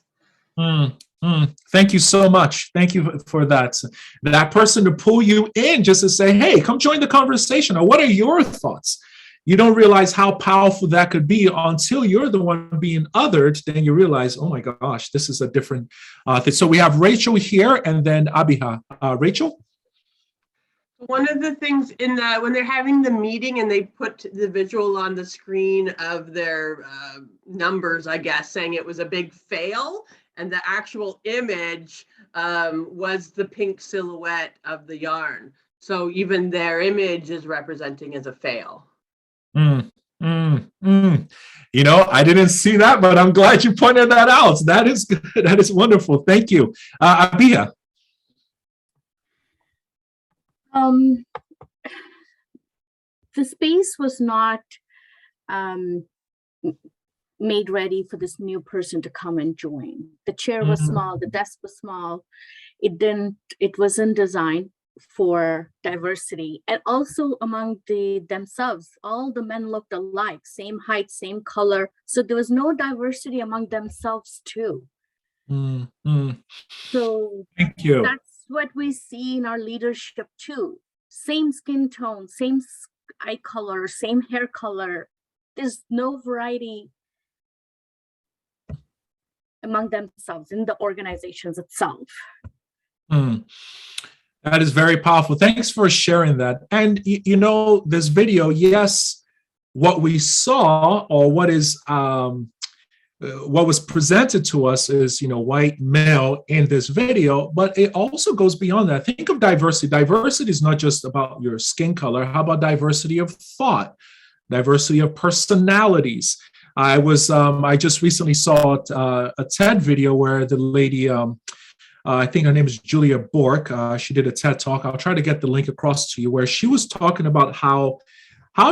Thank you so much. Thank you for that. That person to pull you in just to say, hey, come join the conversation, or what are your thoughts? You don't realize how powerful that could be until you're the one being othered. Then you realize, oh my gosh, this is a different thing. So we have Rachel here and then Abiha. Rachel? One of the things when they're having the meeting and they put the visual on the screen of their numbers, I guess, saying it was a big fail, and the actual image was the pink silhouette of the yarn. So even their image is representing as a fail. I didn't see that, but I'm glad you pointed that out. That is good. That is wonderful. Thank you. Abia. The space was not made ready for this new person to come and join. The chair was small, the desk was small. It wasn't designed for diversity, and also among themselves, all the men looked alike, same height, same color, so there was no diversity among themselves too. So thank you. That's what we see in our leadership too. Same skin tone, same eye color, same hair color. There's no variety among themselves in the organizations itself. That is very powerful. Thanks for sharing that. And this video, yes, what we saw, or what was presented to us is, white male in this video, but it also goes beyond that. Think of diversity. Diversity is not just about your skin color. How about diversity of thought, diversity of personalities? I just recently saw a TED video where the lady, I think her name is Julia Bork. She did a TED Talk. I'll try to get the link across to you, where she was talking about how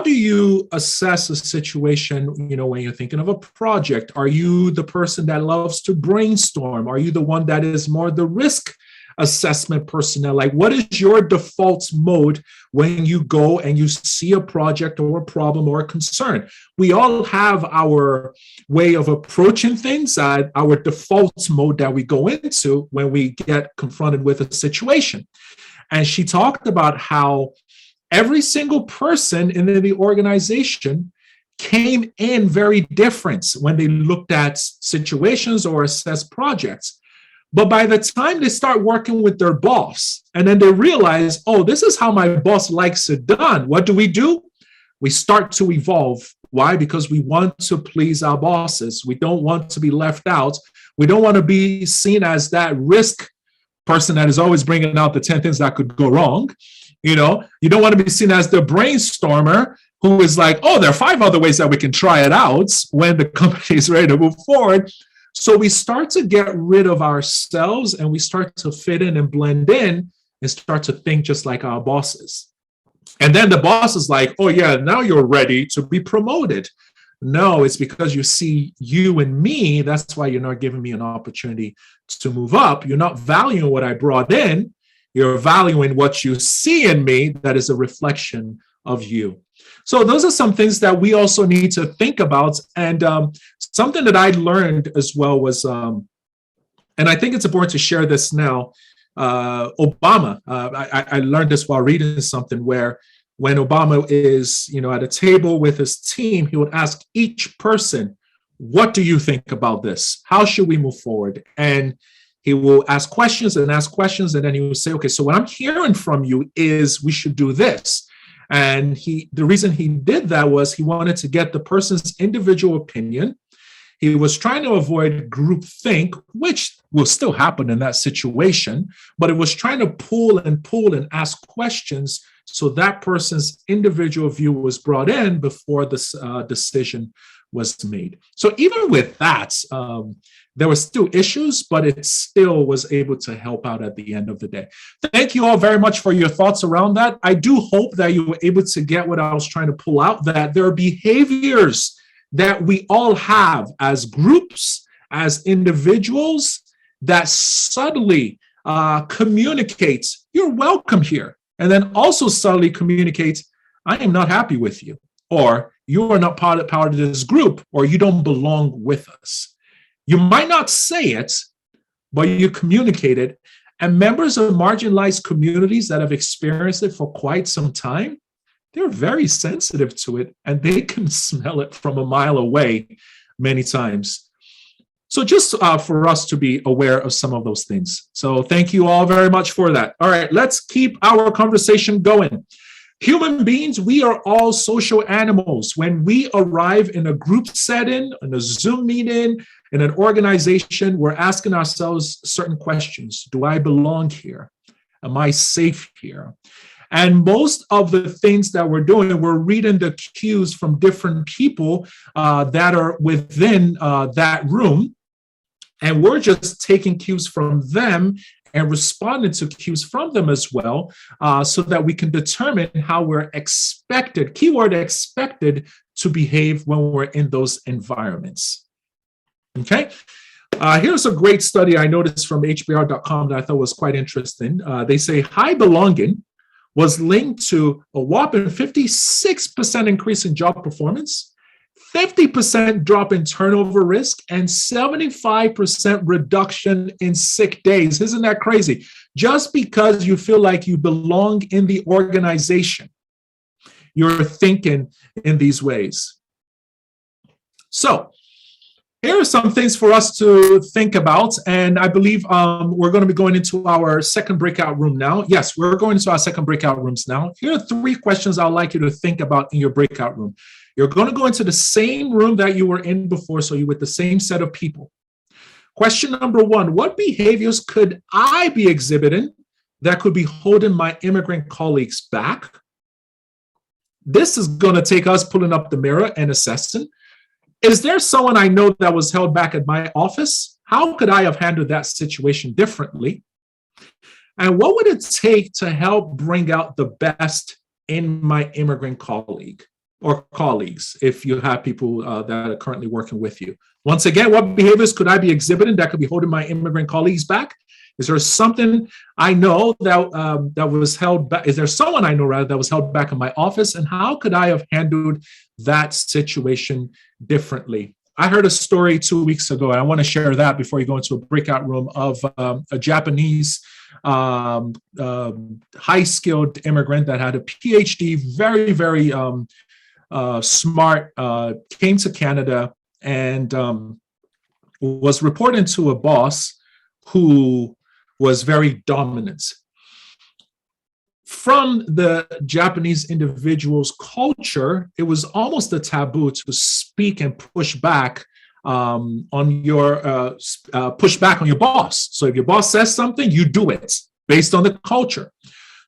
do you assess a situation, when you're thinking of a project? Are you the person that loves to brainstorm? Are you the one that is more the risk assessment personnel? Like, what is your default mode when you go and you see a project or a problem or a concern? We all have our way of approaching things, our default mode that we go into when we get confronted with a situation. And she talked about how every single person in the organization came in very different when they looked at situations or assessed projects. But by the time they start working with their boss, and then they realize, oh, this is how my boss likes it done, what do? We start to evolve. Why? Because we want to please our bosses. We don't want to be left out. We don't want to be seen as that risk person that is always bringing out the 10 things that could go wrong. You don't want to be seen as the brainstormer who is like, oh, there are 5 other ways that we can try it out when the company is ready to move forward. So we start to get rid of ourselves, and we start to fit in and blend in and start to think just like our bosses. And then the boss is like, oh yeah, now you're ready to be promoted. No, it's because you see you and me. That's why you're not giving me an opportunity to move up. You're not valuing what I brought in. You're valuing what you see in me that is a reflection of you. So those are some things that we also need to think about. And something that I learned as well was, and I think it's important to share this now, Obama, I learned this while reading something where when Obama is, at a table with his team, he would ask each person, what do you think about this? How should we move forward? And he will ask questions, and then he will say, okay, so what I'm hearing from you is we should do this. And the reason he did that was he wanted to get the person's individual opinion. He was trying to avoid groupthink, which will still happen in that situation, but it was trying to pull and ask questions so that person's individual view was brought in before this decision was made. So even with that, there were still issues, but it still was able to help out at the end of the day. Thank you all very much for your thoughts around that. I do hope that you were able to get what I was trying to pull out, that there are behaviors that we all have as groups, as individuals, that subtly communicates, you're welcome here. And then also subtly communicates, I am not happy with you, or you are not part of this group, or you don't belong with us. You might not say it, but you communicate it. And members of marginalized communities that have experienced it for quite some time, they're very sensitive to it, and they can smell it from a mile away many times. So just for us to be aware of some of those things. So thank you all very much for that. All right, let's keep our conversation going. Human beings, we are all social animals. When we arrive in a group setting, in a Zoom meeting, in an organization, we're asking ourselves certain questions. Do I belong here? Am I safe here? And most of the things that we're doing, we're reading the cues from different people that are within that room. And we're just taking cues from them and responding to cues from them as well, so that we can determine how we're expected, keyword expected, to behave when we're in those environments. Okay, here's a great study I noticed from HBR.com that I thought was quite interesting. They say high belonging was linked to a whopping 56% increase in job performance, 50% drop in turnover risk, and 75% reduction in sick days. Isn't that crazy? Just because you feel like you belong in the organization, you're thinking in these ways. So here are some things for us to think about, and I believe we're going to be going into our second breakout room now. Yes, we're going into our second breakout rooms now. Here are 3 questions I'd like you to think about in your breakout room. You're going to go into the same room that you were in before, so you're with the same set of people. Question number 1, what behaviors could I be exhibiting that could be holding my immigrant colleagues back? This is going to take us pulling up the mirror and assessing. Is there someone I know that was held back at my office? how could I have handled that situation differently? And what would it take to help bring out the best in my immigrant colleague or colleagues, if you have people that are currently working with you? Once again, what behaviors could I be exhibiting that could be holding my immigrant colleagues back? Is there something I know that that was held back? Is there someone I know rather that was held back in my office? And how could I have handled that situation differently? I heard a story 2 weeks ago, and I want to share that before you go into a breakout room, of a Japanese high-skilled immigrant that had a PhD, very, very smart, came to Canada and was reporting to a boss who was very dominant. From the Japanese individual's culture, it was almost a taboo to speak and push back on your boss. So if your boss says something, you do it based on the culture.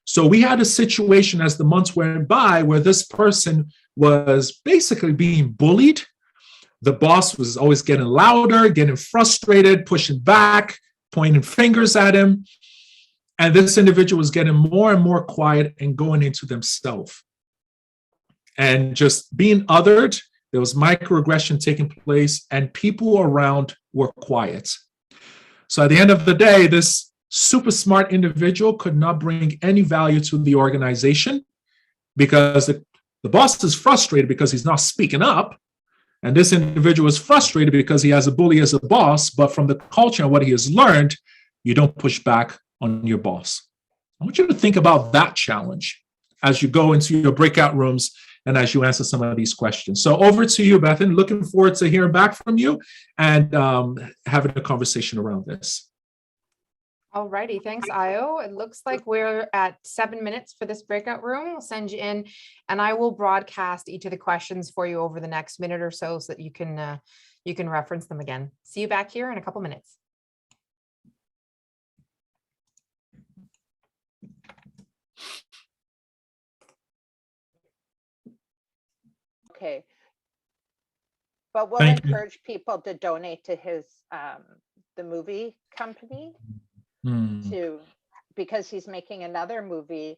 So we had a situation as the months went by where this person was basically being bullied. The boss was always getting louder, getting frustrated, pushing back, pointing fingers at him. And this individual was getting more and more quiet and going into themselves and just being othered. There was microaggression taking place, and people around were quiet. So at the end of the day, this super smart individual could not bring any value to the organization because the boss is frustrated because he's not speaking up. And this individual is frustrated because he has a bully as a boss, but from the culture and what he has learned, you don't push back on your boss. I want you to think about that challenge as you go into your breakout rooms and as you answer some of these questions. So over to you, Bethan. Looking forward to hearing back from you and having a conversation around this. All righty, thanks, Ayo. It looks like we're at 7 minutes for this breakout room. We'll send you in, and I will broadcast each of the questions for you over the next minute or so that you can reference them again. See you back here in a couple minutes. Okay. But we'll Thank you. encourage people to donate to his the movie company because he's making another movie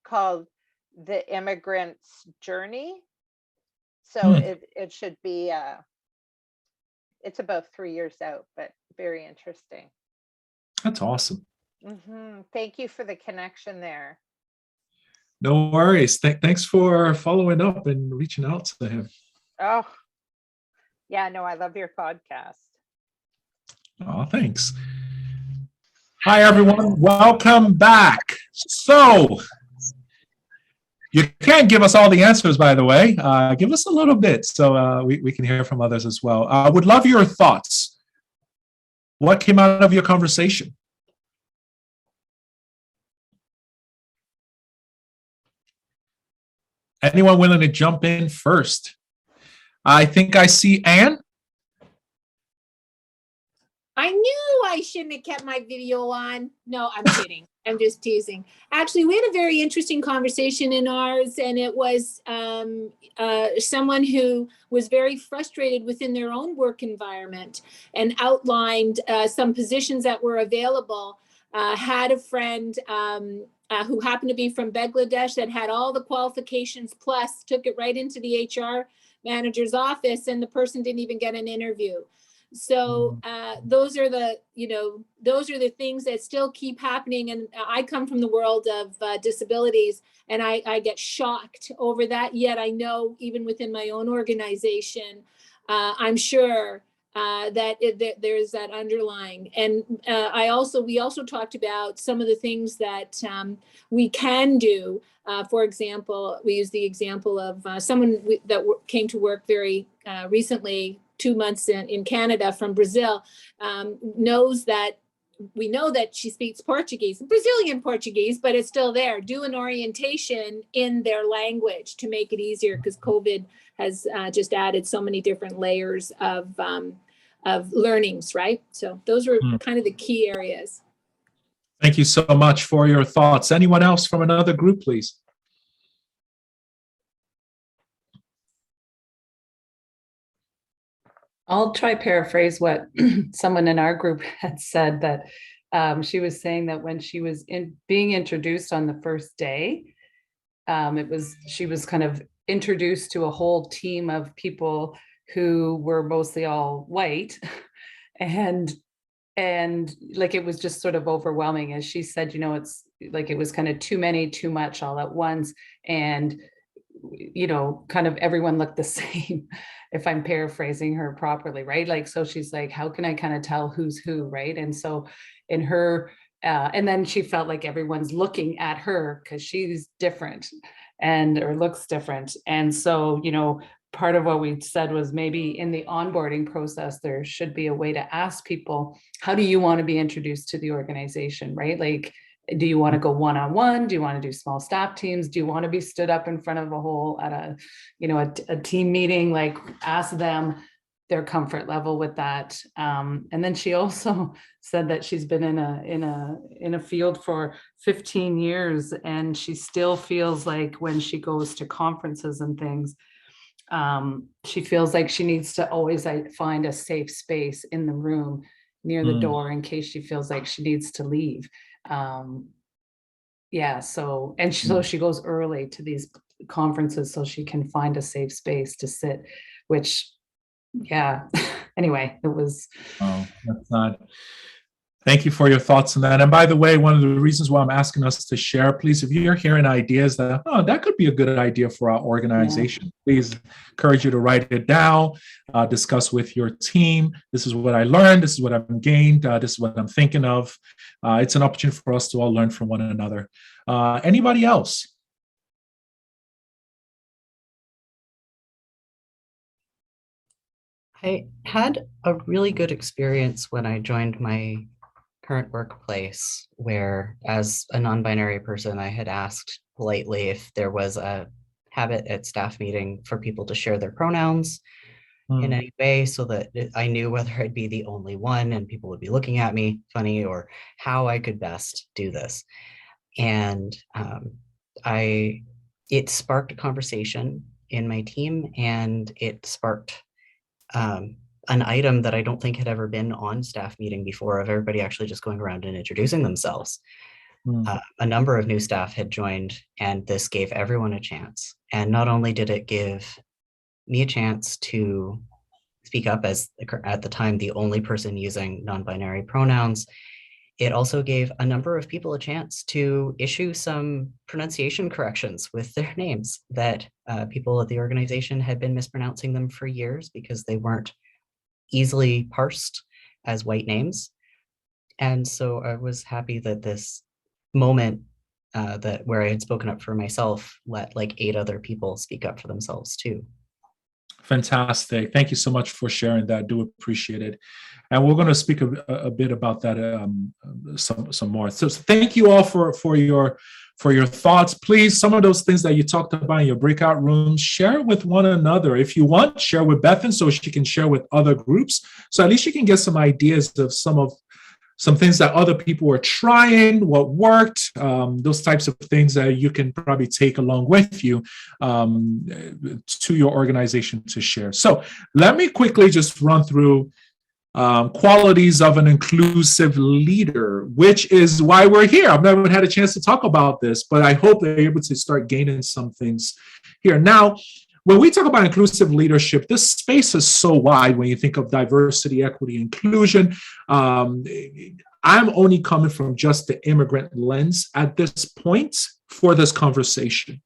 called The Immigrant's Journey. So it should be it's about 3 years out, but very interesting. That's awesome. Thank you for the connection there. No worries. Thanks for following up and reaching out to him. Oh, yeah, no, I love your podcast. Oh, thanks. Hi, everyone. Welcome back. So you can't give us all the answers, by the way. Give us a little bit so we can hear from others as well. I would love your thoughts. What came out of your conversation? Anyone willing to jump in first? I think I see Anne. I knew I shouldn't have kept my video on. No, I'm kidding. I'm just teasing. Actually, we had a very interesting conversation in ours, and it was someone who was very frustrated within their own work environment and outlined some positions that were available. Had a friend who happened to be from Bangladesh that had all the qualifications plus took it right into the HR manager's office, and the person didn't even get an interview. So those are the things that still keep happening. And I come from the world of disabilities, and I get shocked over that. Yet I know even within my own organization, I'm sure that there's that underlying. And we also talked about some of the things that we can do. For example, we used the example of someone that came to work very recently, 2 months in Canada from Brazil, we know that she speaks Portuguese, Brazilian Portuguese, but it's still there. Do an orientation in their language to make it easier, because COVID has just added so many different layers of learnings, right? So those were kind of the key areas. Thank you so much for your thoughts. Anyone else from another group, please? I'll try paraphrase what someone in our group had said, that she was saying that when she was being introduced on the first day, she was kind of introduced to a whole team of people who were mostly all white, and like it was just sort of overwhelming. As she said, it's like it was kind of too many, too much all at once, and kind of everyone looked the same, if I'm paraphrasing her properly, right? Like, so she's like, how can I kind of tell who's who, right? And so in her, and then she felt like everyone's looking at her because she's different or looks different. And so, part of what we said was maybe in the onboarding process, there should be a way to ask people, how do you want to be introduced to the organization, right? Like, do you want to go one-on-one? Do you want to do small staff teams? Do you want to be stood up in front of a whole at a team meeting? Like, ask them their comfort level with that. And then she also said that she's been in a field for 15 years, and she still feels like when she goes to conferences and things, she feels like she needs to always find a safe space in the room near the door in case she feels like she needs to leave. So she goes early to these conferences so she can find a safe space to sit, which, anyway, it was. Oh, that's not. Thank you for your thoughts on that. And by the way, one of the reasons why I'm asking us to share, please, if you're hearing ideas that, that could be a good idea for our organization, please encourage you to write it down, discuss with your team. This is what I learned. This is what I've gained. This is what I'm thinking of. It's an opportunity for us to all learn from one another. Anybody else? I had a really good experience when I joined my current workplace, where as a non-binary person, I had asked politely if there was a habit at staff meeting for people to share their pronouns in any way, so that I knew whether I'd be the only one and people would be looking at me funny, or how I could best do this. And it sparked a conversation in my team, and it sparked an item that I don't think had ever been on staff meeting before, of everybody actually just going around and introducing themselves. A number of new staff had joined, and this gave everyone a chance. And not only did it give me a chance to speak up as, at the time, the only person using non-binary pronouns, it also gave a number of people a chance to issue some pronunciation corrections with their names that people at the organization had been mispronouncing them for years because they weren't easily parsed as white names. And so I was happy that this moment where I had spoken up for myself let like 8 other people speak up for themselves too. Fantastic. Thank you so much for sharing that. Do appreciate it. And we're going to speak a bit about that some more. So thank you all for your thoughts. Please, some of those things that you talked about in your breakout rooms, share with one another. If you want, share with Bethan so she can share with other groups. So at least you can get some ideas of some things that other people are trying, what worked, those types of things that you can probably take along with you to your organization to share. So let me quickly just run through qualities of an inclusive leader, which is why we're here. I've never had a chance to talk about this, but I hope they're able to start gaining some things here. Now, when we talk about inclusive leadership, this space is so wide when you think of diversity, equity, inclusion. I'm only coming from just the immigrant lens at this point for this conversation.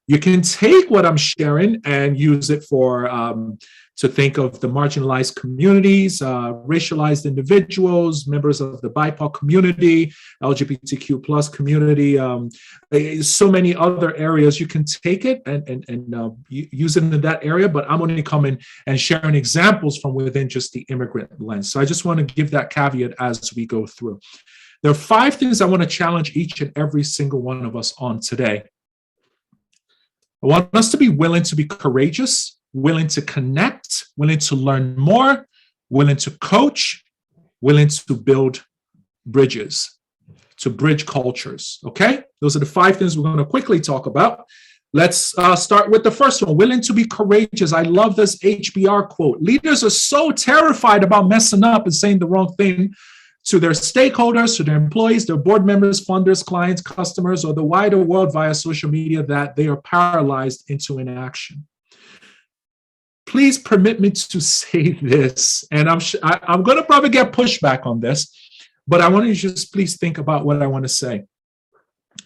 You can take what I'm sharing and use it for to think of the marginalized communities, racialized individuals, members of the BIPOC community, LGBTQ plus community, so many other areas. You can take it and use it in that area, but I'm only coming and sharing examples from within just the immigrant lens. So I just want to give that caveat as we go through. There are 5 things I want to challenge each and every single one of us on today. I want us to be willing to be courageous, willing to connect, willing to learn more, willing to coach, willing to build bridges, to bridge cultures, okay? Those are the 5 things we're going to quickly talk about. Let's start with the first one, willing to be courageous. I love this HBR quote. Leaders are so terrified about messing up and saying the wrong thing to their stakeholders, to their employees, their board members, funders, clients, customers, or the wider world via social media that they are paralyzed into inaction. Please permit me to say this, and I'm going to probably get pushback on this, but I want you to just please think about what I want to say.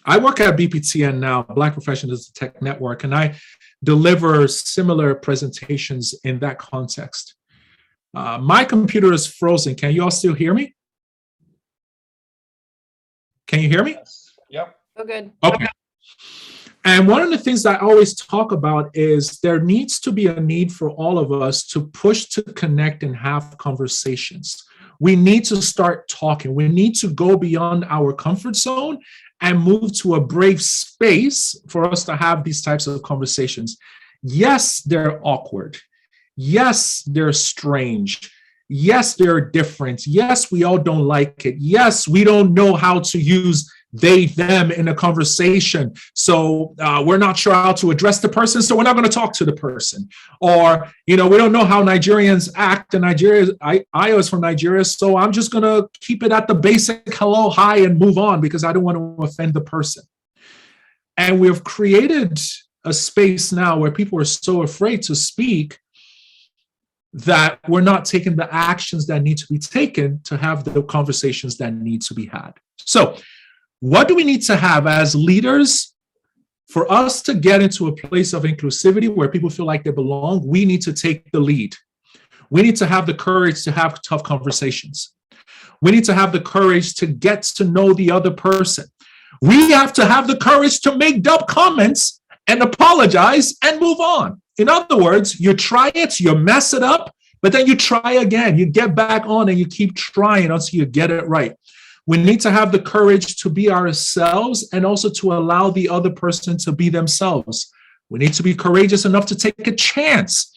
I work at BPTN now, Black Professionals Tech Network, and I deliver similar presentations in that context. My computer is frozen. Can you all still hear me? Can you hear me? Yep. Oh, good. Okay. And one of the things I always talk about is there needs to be a need for all of us to push to connect and have conversations. We need to start talking. We need to go beyond our comfort zone and move to a brave space for us to have these types of conversations. Yes, they're awkward. Yes, they're strange. Yes, they're different. Yes, we all don't like it. Yes, we don't know how to use they, them in a conversation. So we're not sure how to address the person, so we're not going to talk to the person. Or, we don't know how Nigerians act. And Ayo is from Nigeria, so I'm just going to keep it at the basic hello, hi, and move on because I don't want to offend the person. And we've created a space now where people are so afraid to speak that we're not taking the actions that need to be taken to have the conversations that need to be had. So what do we need to have as leaders for us to get into a place of inclusivity where people feel like they belong? We need to take the lead. We need to have the courage to have tough conversations. We need to have the courage to get to know the other person. We have to have the courage to make dumb comments and apologize and move on. In other words, you try it, you mess it up, but then you try again. You get back on and you keep trying until you get it right. We need to have the courage to be ourselves and also to allow the other person to be themselves. We need to be courageous enough to take a chance.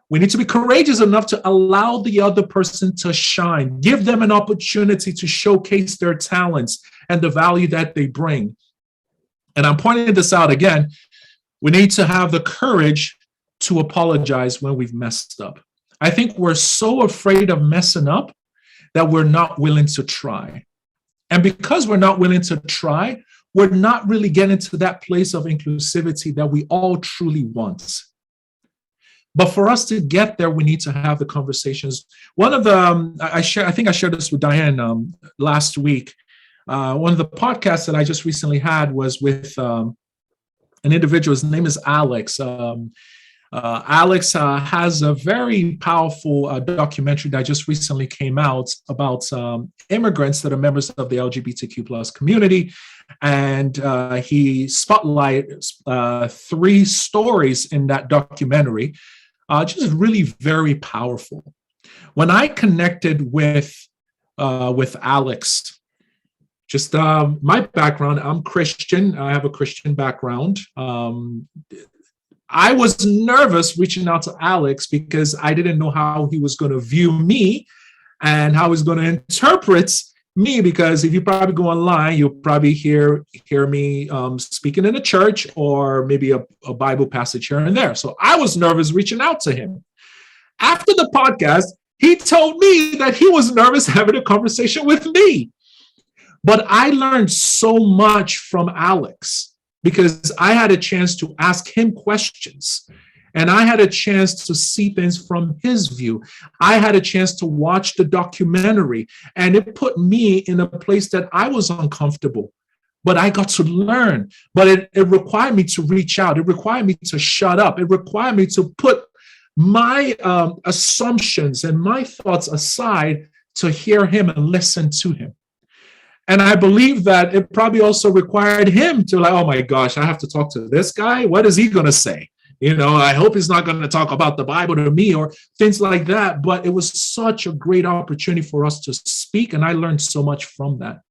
We need to be courageous enough to allow the other person to shine, give them an opportunity to showcase their talents and the value that they bring. And I'm pointing this out again. We need to have the courage to apologize when we've messed up. I think we're so afraid of messing up that we're not willing to try. And because we're not willing to try, we're not really getting to that place of inclusivity that we all truly want. But for us to get there, we need to have the conversations. One of the, I think I shared this with Diane last week. One of the podcasts that I just recently had was with an individual. His name is Alex. Alex has a very powerful documentary that just recently came out about immigrants that are members of the LGBTQ plus community. And he spotlighted 3 stories in that documentary, just really very powerful. When I connected with Alex, just my background, I'm Christian. I have a Christian background. I was nervous reaching out to Alex because I didn't know how he was going to view me and how he's going to interpret me, because if you probably go online, you'll probably hear me speaking in a church or maybe a Bible passage here and there. So I was nervous reaching out to him. After the podcast, he told me that he was nervous having a conversation with me. But I learned so much from Alex, because I had a chance to ask him questions and I had a chance to see things from his view. I had a chance to watch the documentary and it put me in a place that I was uncomfortable, but I got to learn. But it required me to reach out. It required me to shut up. It required me to put my assumptions and my thoughts aside to hear him and listen to him. And I believe that it probably also required him to oh my gosh, I have to talk to this guy. What is he going to say? I hope he's not going to talk about the Bible to me or things like that. But it was such a great opportunity for us to speak. And I learned so much from that.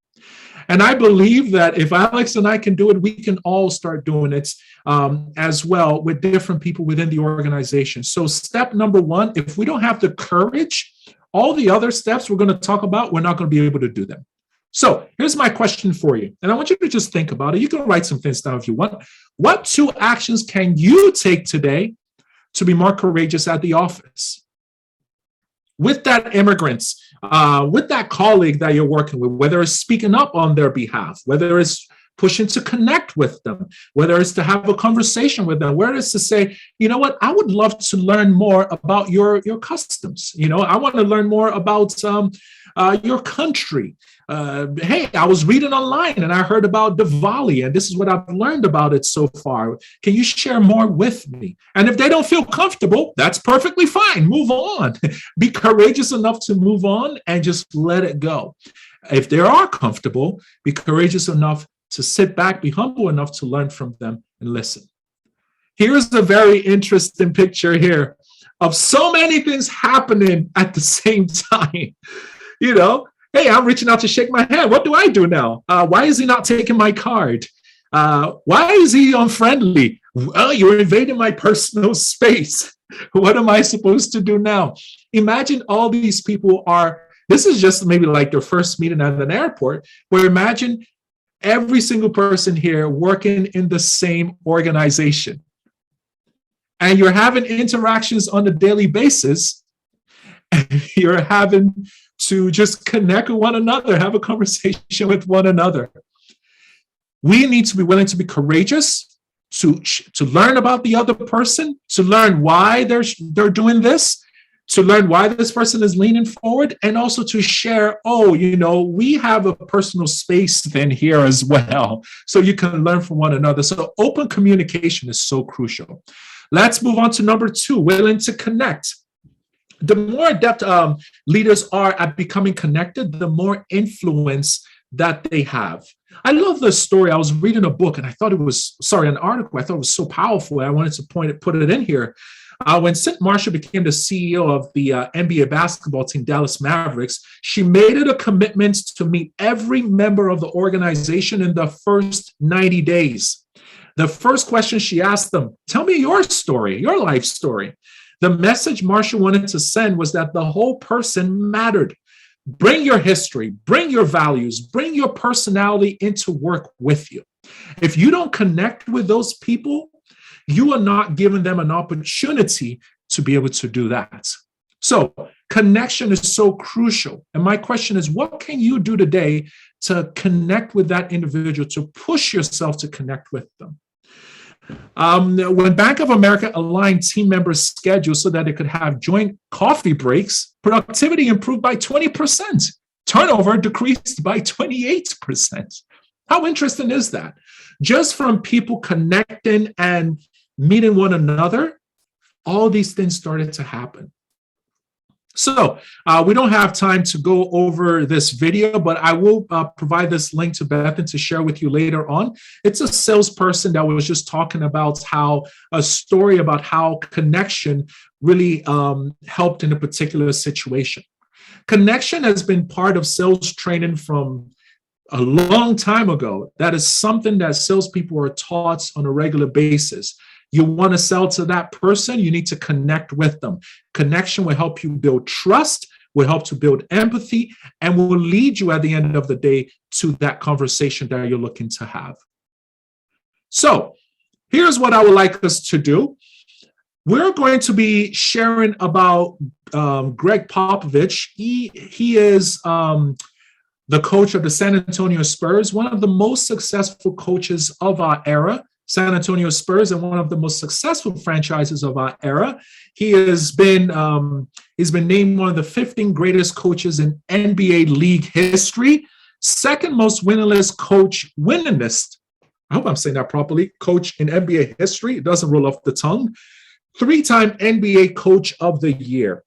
And I believe that if Alex and I can do it, we can all start doing it as well with different people within the organization. So step number 1, if we don't have the courage, all the other steps we're going to talk about, we're not going to be able to do them. So here's my question for you. And I want you to just think about it. You can write some things down if you want. What 2 actions can you take today to be more courageous at the office? With that immigrant, with that colleague that you're working with, whether it's speaking up on their behalf, whether it's pushing to connect with them, whether it's to have a conversation with them, whether it's to say, you know what, I would love to learn more about your customs. You know, I want to learn more about your country. Hey, I was reading online and I heard about Diwali, and this is what I've learned about it so far. Can you share more with me? And if they don't feel comfortable, that's perfectly fine. Move on. Be courageous enough to move on and just let it go. If they are comfortable, be courageous enough to sit back, be humble enough to learn from them and listen. Here's a very interesting picture here of so many things happening at the same time. You know, hey, I'm reaching out to shake my hand. What do I do now? Why is he not taking my card? Why is he unfriendly? Well, you're invading my personal space. What am I supposed to do now? Imagine all these people are, this is just maybe like their first meeting at an airport, where imagine every single person here working in the same organization. And you're having interactions on a daily basis. And you're having to just connect with one another, have a conversation with one another. We need to be willing to be courageous, to learn about the other person, to learn why they're doing this, to learn why this person is leaning forward, and also to share, oh, you know, we have a personal space then here as well, so you can learn from one another. So open communication is so crucial. Let's move on to number 2, willing to connect. The more adept leaders are at becoming connected, the more influence that they have. I love this story. I was reading a book and I thought it was, an article. I thought it was so powerful. I wanted to put it in here. When Sid Marshall became the CEO of the NBA basketball team, Dallas Mavericks, she made it a commitment to meet every member of the organization in the first 90 days. The first question she asked them, tell me your story, your life story. The message Marshall wanted to send was that the whole person mattered. Bring your history, bring your values, bring your personality into work with you. If you don't connect with those people, you are not giving them an opportunity to be able to do that. So connection is so crucial. And my question is, what can you do today to connect with that individual, to push yourself to connect with them? When Bank of America aligned team members' schedules so that they could have joint coffee breaks, productivity improved by 20%. Turnover decreased by 28%. How interesting is that? Just from people connecting and meeting one another, all these things started to happen. So we don't have time to go over this video, but I will provide this link to Bethan to share with you later on. It's a salesperson that was just talking about how a story about how connection really helped in a particular situation. Connection has been part of sales training from a long time ago. That is something that salespeople are taught on a regular basis. You want to sell to that person, you need to connect with them. Connection will help you build trust, will help to build empathy, and will lead you at the end of the day to that conversation that you're looking to have. So here's what I would like us to do. We're going to be sharing about Greg Popovich. He is the coach of the San Antonio Spurs, one of the most successful coaches of our era. San Antonio Spurs and one of the most successful franchises of our era. He's been named one of the 15 greatest coaches in NBA league history, second most winningest coach, winningest, I hope I'm saying that properly, coach in NBA history. It doesn't roll off the tongue. 3-time NBA coach of the year.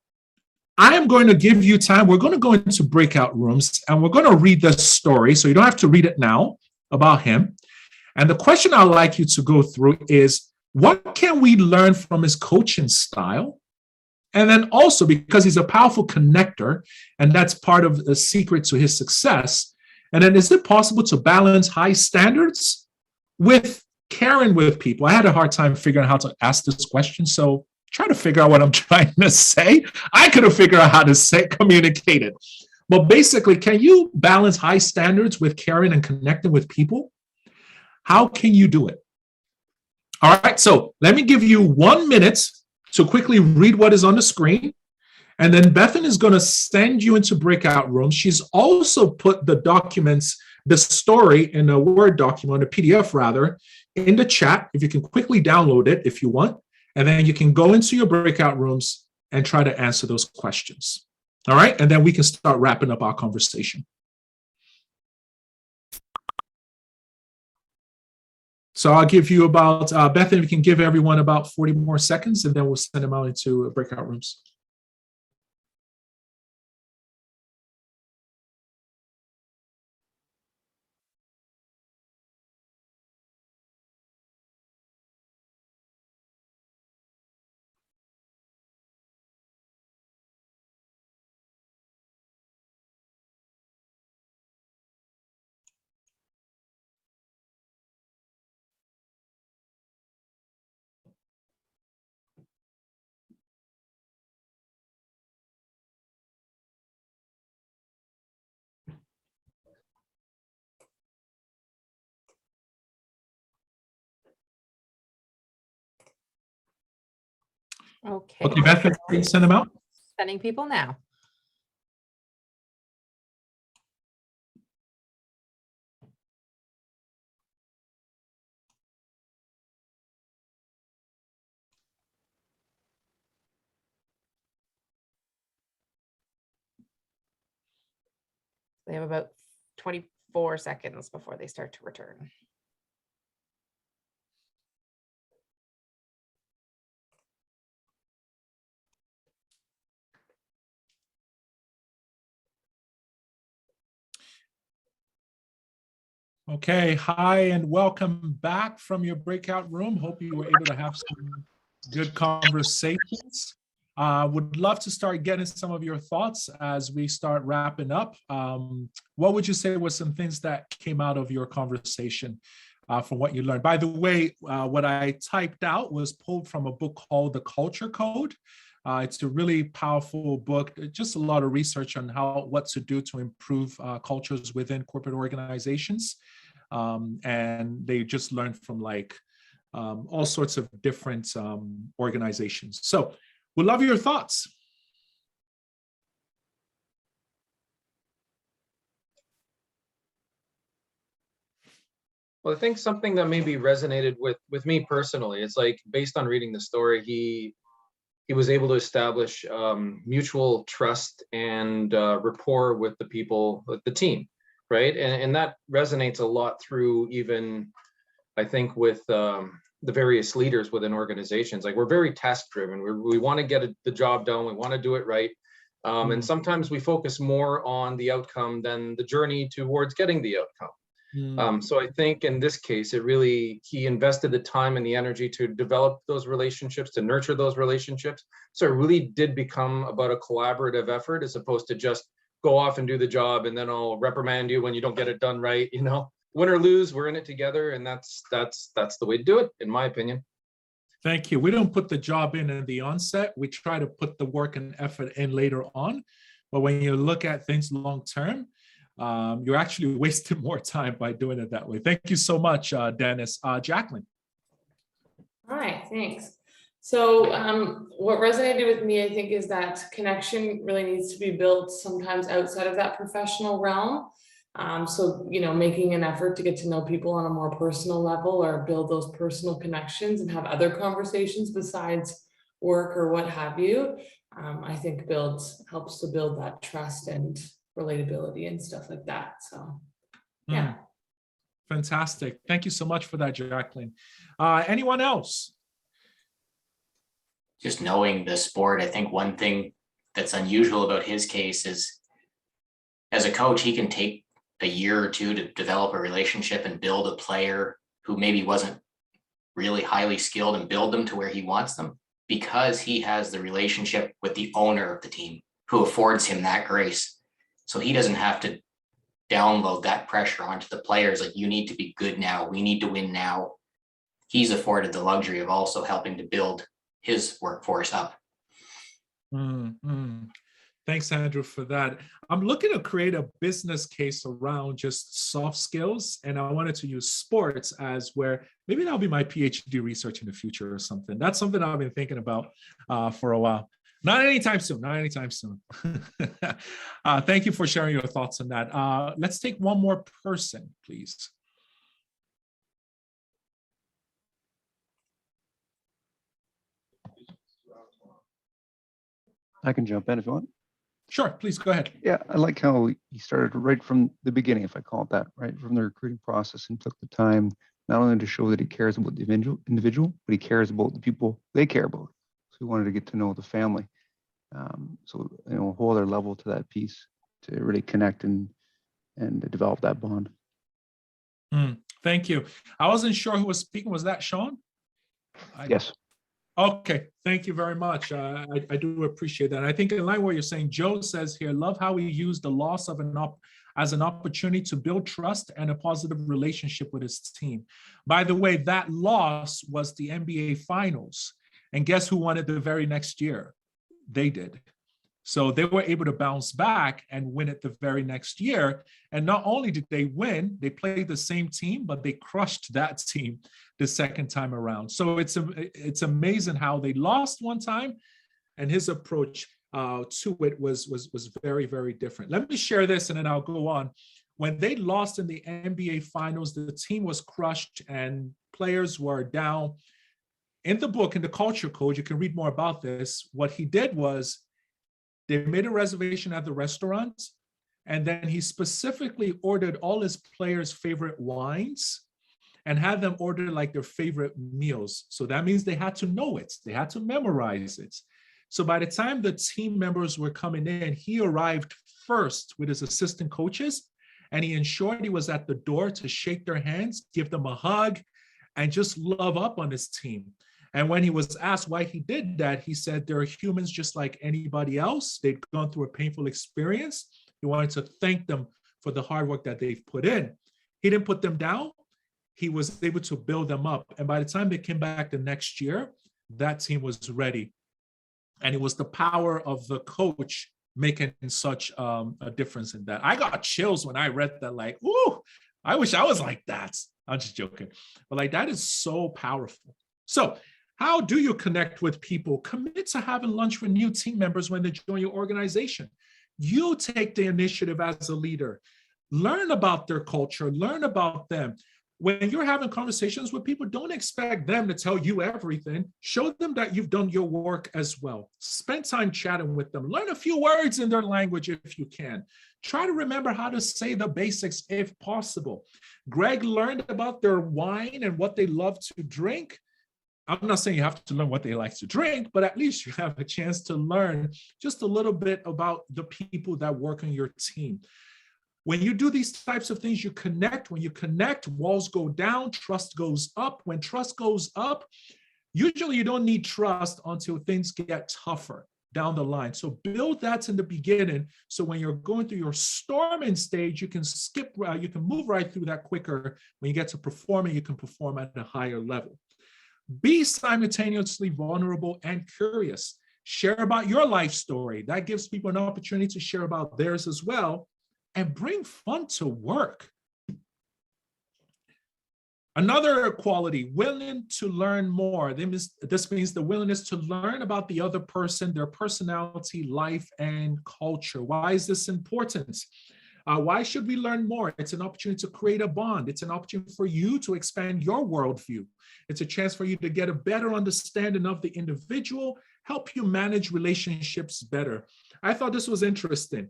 I am going to give you time. We're going to go into breakout rooms and we're going to read this story. So you don't have to read it now about him. And the question I'd like you to go through is, what can we learn from his coaching style? And then also, because he's a powerful connector, and that's part of the secret to his success. And then, is it possible to balance high standards with caring with people? I had a hard time figuring out how to ask this question, so try to figure out what I'm trying to say. I could have figured out how to communicate it. But basically, can you balance high standards with caring and connecting with people? How can you do it? All right, so let me give you 1 minute to quickly read what is on the screen. And then Bethan is going to send you into breakout rooms. She's also put the documents, the story in a Word document, a PDF rather, in the chat. If you can quickly download it if you want, and then you can go into your breakout rooms and try to answer those questions. All right, and then we can start wrapping up our conversation. So I'll give you about, Bethan, we can give everyone about 40 more seconds, and then we'll send them out into breakout rooms. Okay. Okay, Bethan, can you send them out? Sending people now. They have about 24 seconds before they start to return. Okay, hi and welcome back from your breakout room. Hope you were able to have some good conversations. Would love to start getting some of your thoughts as we start wrapping up. What would you say were some things that came out of your conversation from what you learned? By the way, what I typed out was pulled from a book called The Culture Code. It's a really powerful book, just a lot of research on what to do to improve cultures within corporate organizations. And they just learned from like all sorts of different organizations. So we'd love your thoughts. Well, I think something that maybe resonated with me personally, it's like based on reading the story, he was able to establish mutual trust and rapport with the people, with the team, right? And that resonates a lot through even, I think, with the various leaders within organizations. Like we're very task driven. We want to get the job done. We want to do it right. And sometimes we focus more on the outcome than the journey towards getting the outcome. So I think in this case, he invested the time and the energy to develop those relationships, to nurture those relationships. So it really did become about a collaborative effort as opposed to just go off and do the job and then I'll reprimand you when you don't get it done right. You know, win or lose, we're in it together. And that's the way to do it, in my opinion. Thank you. We don't put the job in the onset. We try to put the work and effort in later on. But when you look at things long term, you're actually wasting more time by doing it that way. Thank you so much, Dennis. Jacqueline. All right, thanks. So what resonated with me, I think, is that connection really needs to be built sometimes outside of that professional realm. So, you know, making an effort to get to know people on a more personal level or build those personal connections and have other conversations besides work or what have you, I think helps to build that trust and relatability and stuff like that. So yeah. Fantastic. Thank you so much for that, Jacqueline. Anyone else? Just knowing the sport, I think one thing that's unusual about his case is as a coach, he can take a year or two to develop a relationship and build a player who maybe wasn't really highly skilled and build them to where he wants them because he has the relationship with the owner of the team who affords him that grace. So he doesn't have to download that pressure onto the players. Like, you need to be good now. We need to win now. He's afforded the luxury of also helping to build his workforce up. Thanks, Andrew, for that. I'm looking to create a business case around just soft skills, and I wanted to use sports as where maybe that'll be my PhD research in the future or something. That's something I've been thinking about for a while. Not anytime soon, not anytime soon. Thank you for sharing your thoughts on that. Let's take one more person, please. I can jump in if you want. Sure, please go ahead. Yeah, I like how he started right from the beginning, if I call it that, right from the recruiting process, and took the time not only to show that he cares about the individual, but he cares about the people they care about. So he wanted to get to know the family. So, you know, a whole other level to that piece to really connect and develop that bond. Thank you. I wasn't sure who was speaking. Was that Sean? Yes. Okay, thank you very much. I do appreciate that. I think in line what you're saying, Joe says here, love how he used the loss of as an opportunity to build trust and a positive relationship with his team. By the way, that loss was the NBA Finals. And guess who won it the very next year? They did. So they were able to bounce back and win it the very next year. And not only did they win, they played the same team, but they crushed that team the second time around. So it's amazing how they lost one time, and his approach to it was very, very different. Let me share this and then I'll go on. When they lost in the NBA Finals, the team was crushed and players were down. In the book, in the Culture Code, you can read more about this. What he did was they made a reservation at the restaurant, and then he specifically ordered all his players' favorite wines and had them order like their favorite meals. So that means they had to know it. They had to memorize it. So by the time the team members were coming in, he arrived first with his assistant coaches, and he ensured he was at the door to shake their hands, give them a hug, and just love up on his team. And when he was asked why he did that, he said, they're humans just like anybody else. They'd gone through a painful experience. He wanted to thank them for the hard work that they've put in. He didn't put them down. He was able to build them up. And by the time they came back the next year, that team was ready. And it was the power of the coach making such a difference in that. I got chills when I read that, like, ooh, I wish I was like that. I'm just joking. But like, that is so powerful. So how do you connect with people? Commit to having lunch with new team members when they join your organization. You take the initiative as a leader. Learn about their culture, learn about them. When you're having conversations with people, don't expect them to tell you everything. Show them that you've done your work as well. Spend time chatting with them. Learn a few words in their language if you can. Try to remember how to say the basics if possible. Greg learned about their wine and what they love to drink. I'm not saying you have to learn what they like to drink, but at least you have a chance to learn just a little bit about the people that work on your team. When you do these types of things, you connect. When you connect, walls go down, trust goes up. When trust goes up, usually you don't need trust until things get tougher down the line. So build that in the beginning. So when you're going through your storming stage, you can you can move right through that quicker. When you get to performing, you can perform at a higher level. Be simultaneously vulnerable and curious. Share about your life story. That gives people an opportunity to share about theirs as well. And bring fun to work. Another quality, willing to learn more. This means the willingness to learn about the other person, their personality, life, and culture. Why is this important? Why should we learn more? It's an opportunity to create a bond. It's an opportunity for you to expand your worldview. It's a chance for you to get a better understanding of the individual, help you manage relationships better. I thought this was interesting.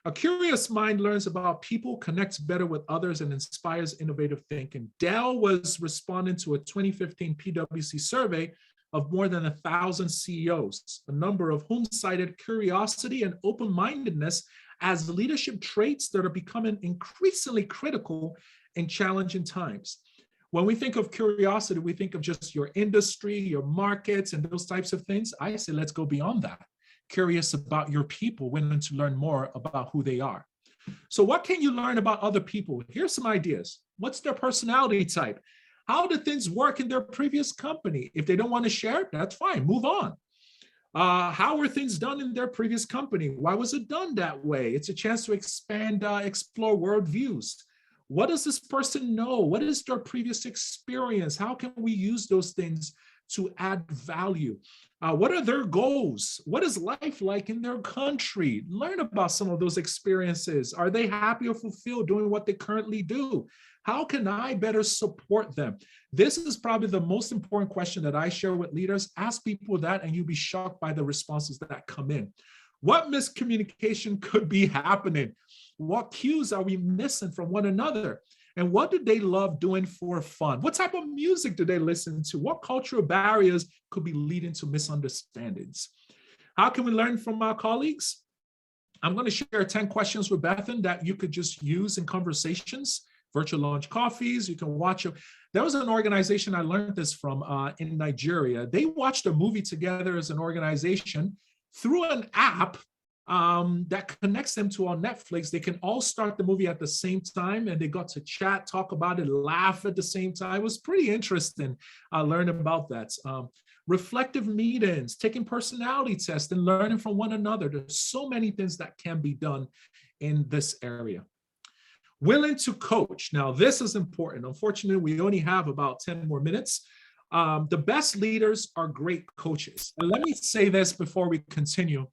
A curious mind learns about people, connects better with others, and inspires innovative thinking. Dell was responding to a 2015 PwC survey of more than 1,000 CEOs, a number of whom cited curiosity and open-mindedness as leadership traits that are becoming increasingly critical in challenging times. When we think of curiosity, we think of just your industry, your markets, and those types of things. I say, let's go beyond that. Curious about your people, willing to learn more about who they are. So what can you learn about other people? Here's some ideas. What's their personality type? How did things work in their previous company? If they don't want to share it, that's fine, move on. How were things done in their previous company? Why was it done that way? It's a chance to expand, explore worldviews. What does this person know? What is their previous experience? How can we use those things to add value? What are their goals? What is life like in their country? Learn about some of those experiences. Are they happy or fulfilled doing what they currently do? How can I better support them? This is probably the most important question that I share with leaders. Ask people that and you'll be shocked by the responses that come in. What miscommunication could be happening? What cues are we missing from one another? And what do they love doing for fun? What type of music do they listen to? What cultural barriers could be leading to misunderstandings? How can we learn from our colleagues? I'm going to share 10 questions with Bethan that you could just use in conversations, virtual lunch coffees. You can watch them. There was an organization I learned this from in Nigeria. They watched a movie together as an organization through an app that connects them to our Netflix. They can all start the movie at the same time, and they got to chat, talk about it, laugh at the same time. It was pretty interesting. I learned about that. Reflective meetings, taking personality tests, and learning from one another. There's so many things that can be done in this area. Willing to coach. Now, this is important. Unfortunately, we only have about 10 more minutes. The best leaders are great coaches. And let me say this before we continue.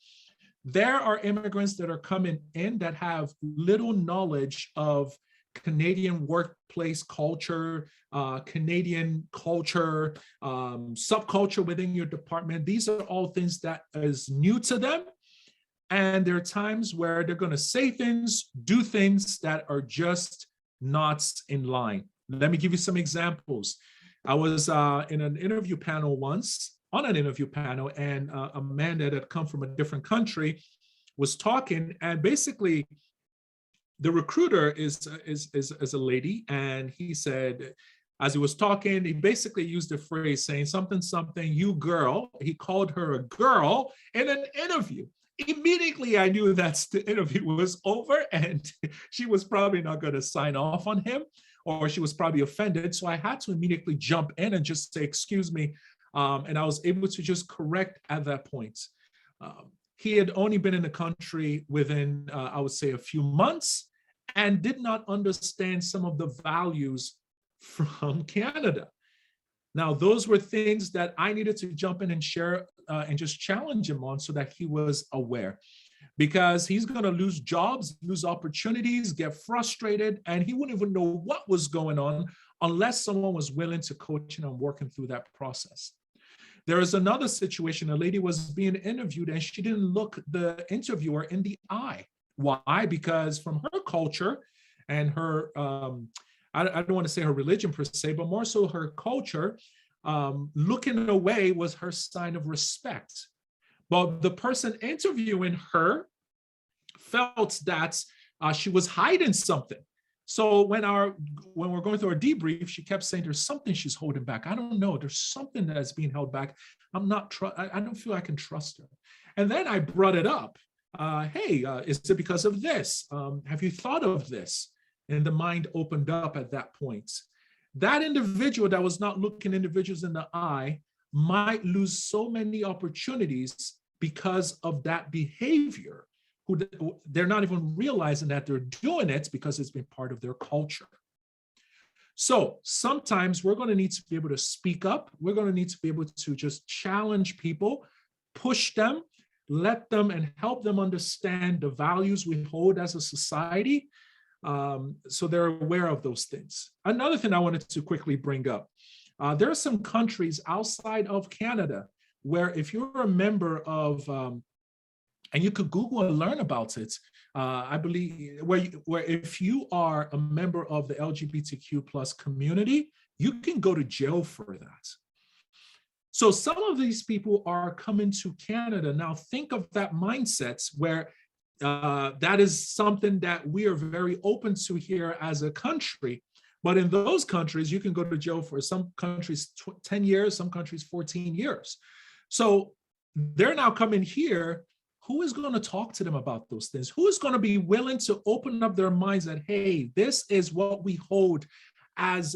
There are immigrants that are coming in that have little knowledge of Canadian workplace culture, Canadian culture, subculture within your department. These are all things that is new to them. And there are times where they're going to say things, do things that are just not in line. Let me give you some examples. I was in an interview panel once, on an interview panel, and a man that had come from a different country was talking, and basically the recruiter is a lady, and he said, as he was talking, he basically used the phrase saying something, you girl. He called her a girl in an interview. Immediately, I knew that the interview was over and she was probably not going to sign off on him, or she was probably offended. So I had to immediately jump in and just say, excuse me. And I was able to just correct at that point. He had only been in the country within, I would say, a few months and did not understand some of the values from Canada. Now, those were things that I needed to jump in and share and just challenge him on so that he was aware, because he's going to lose jobs, lose opportunities, get frustrated, and he wouldn't even know what was going on unless someone was willing to coach him and working through that process. There is another situation. A lady was being interviewed and she didn't look the interviewer in the eye. Why? Because from her culture and her, I don't want to say her religion per se, but more so her culture, looking away was her sign of respect. But the person interviewing her felt that she was hiding something. So when we're going through our debrief, she kept saying there's something she's holding back. I don't know. There's something that's being held back. I don't feel I can trust her. And then I brought it up. Hey, is it because of this? Have you thought of this? And the mind opened up at that point. That individual that was not looking individuals in the eye might lose so many opportunities because of that behavior. They're not even realizing that they're doing it because it's been part of their culture. So sometimes we're going to need to be able to speak up. We're going to need to be able to just challenge people, push them, let them and help them understand the values we hold as a society, so they're aware of those things. Another thing I wanted to quickly bring up, there are some countries outside of Canada where if you're a member of, and you could Google and learn about it, I believe, where if you are a member of the LGBTQ plus community, you can go to jail for that. So some of these people are coming to Canada. Now think of that mindset where that is something that we are very open to here as a country. But in those countries, you can go to jail for some countries 10 years, some countries 14 years. So they're now coming here. Who is going to talk to them about those things? Who is going to be willing to open up their minds that, hey, this is what we hold as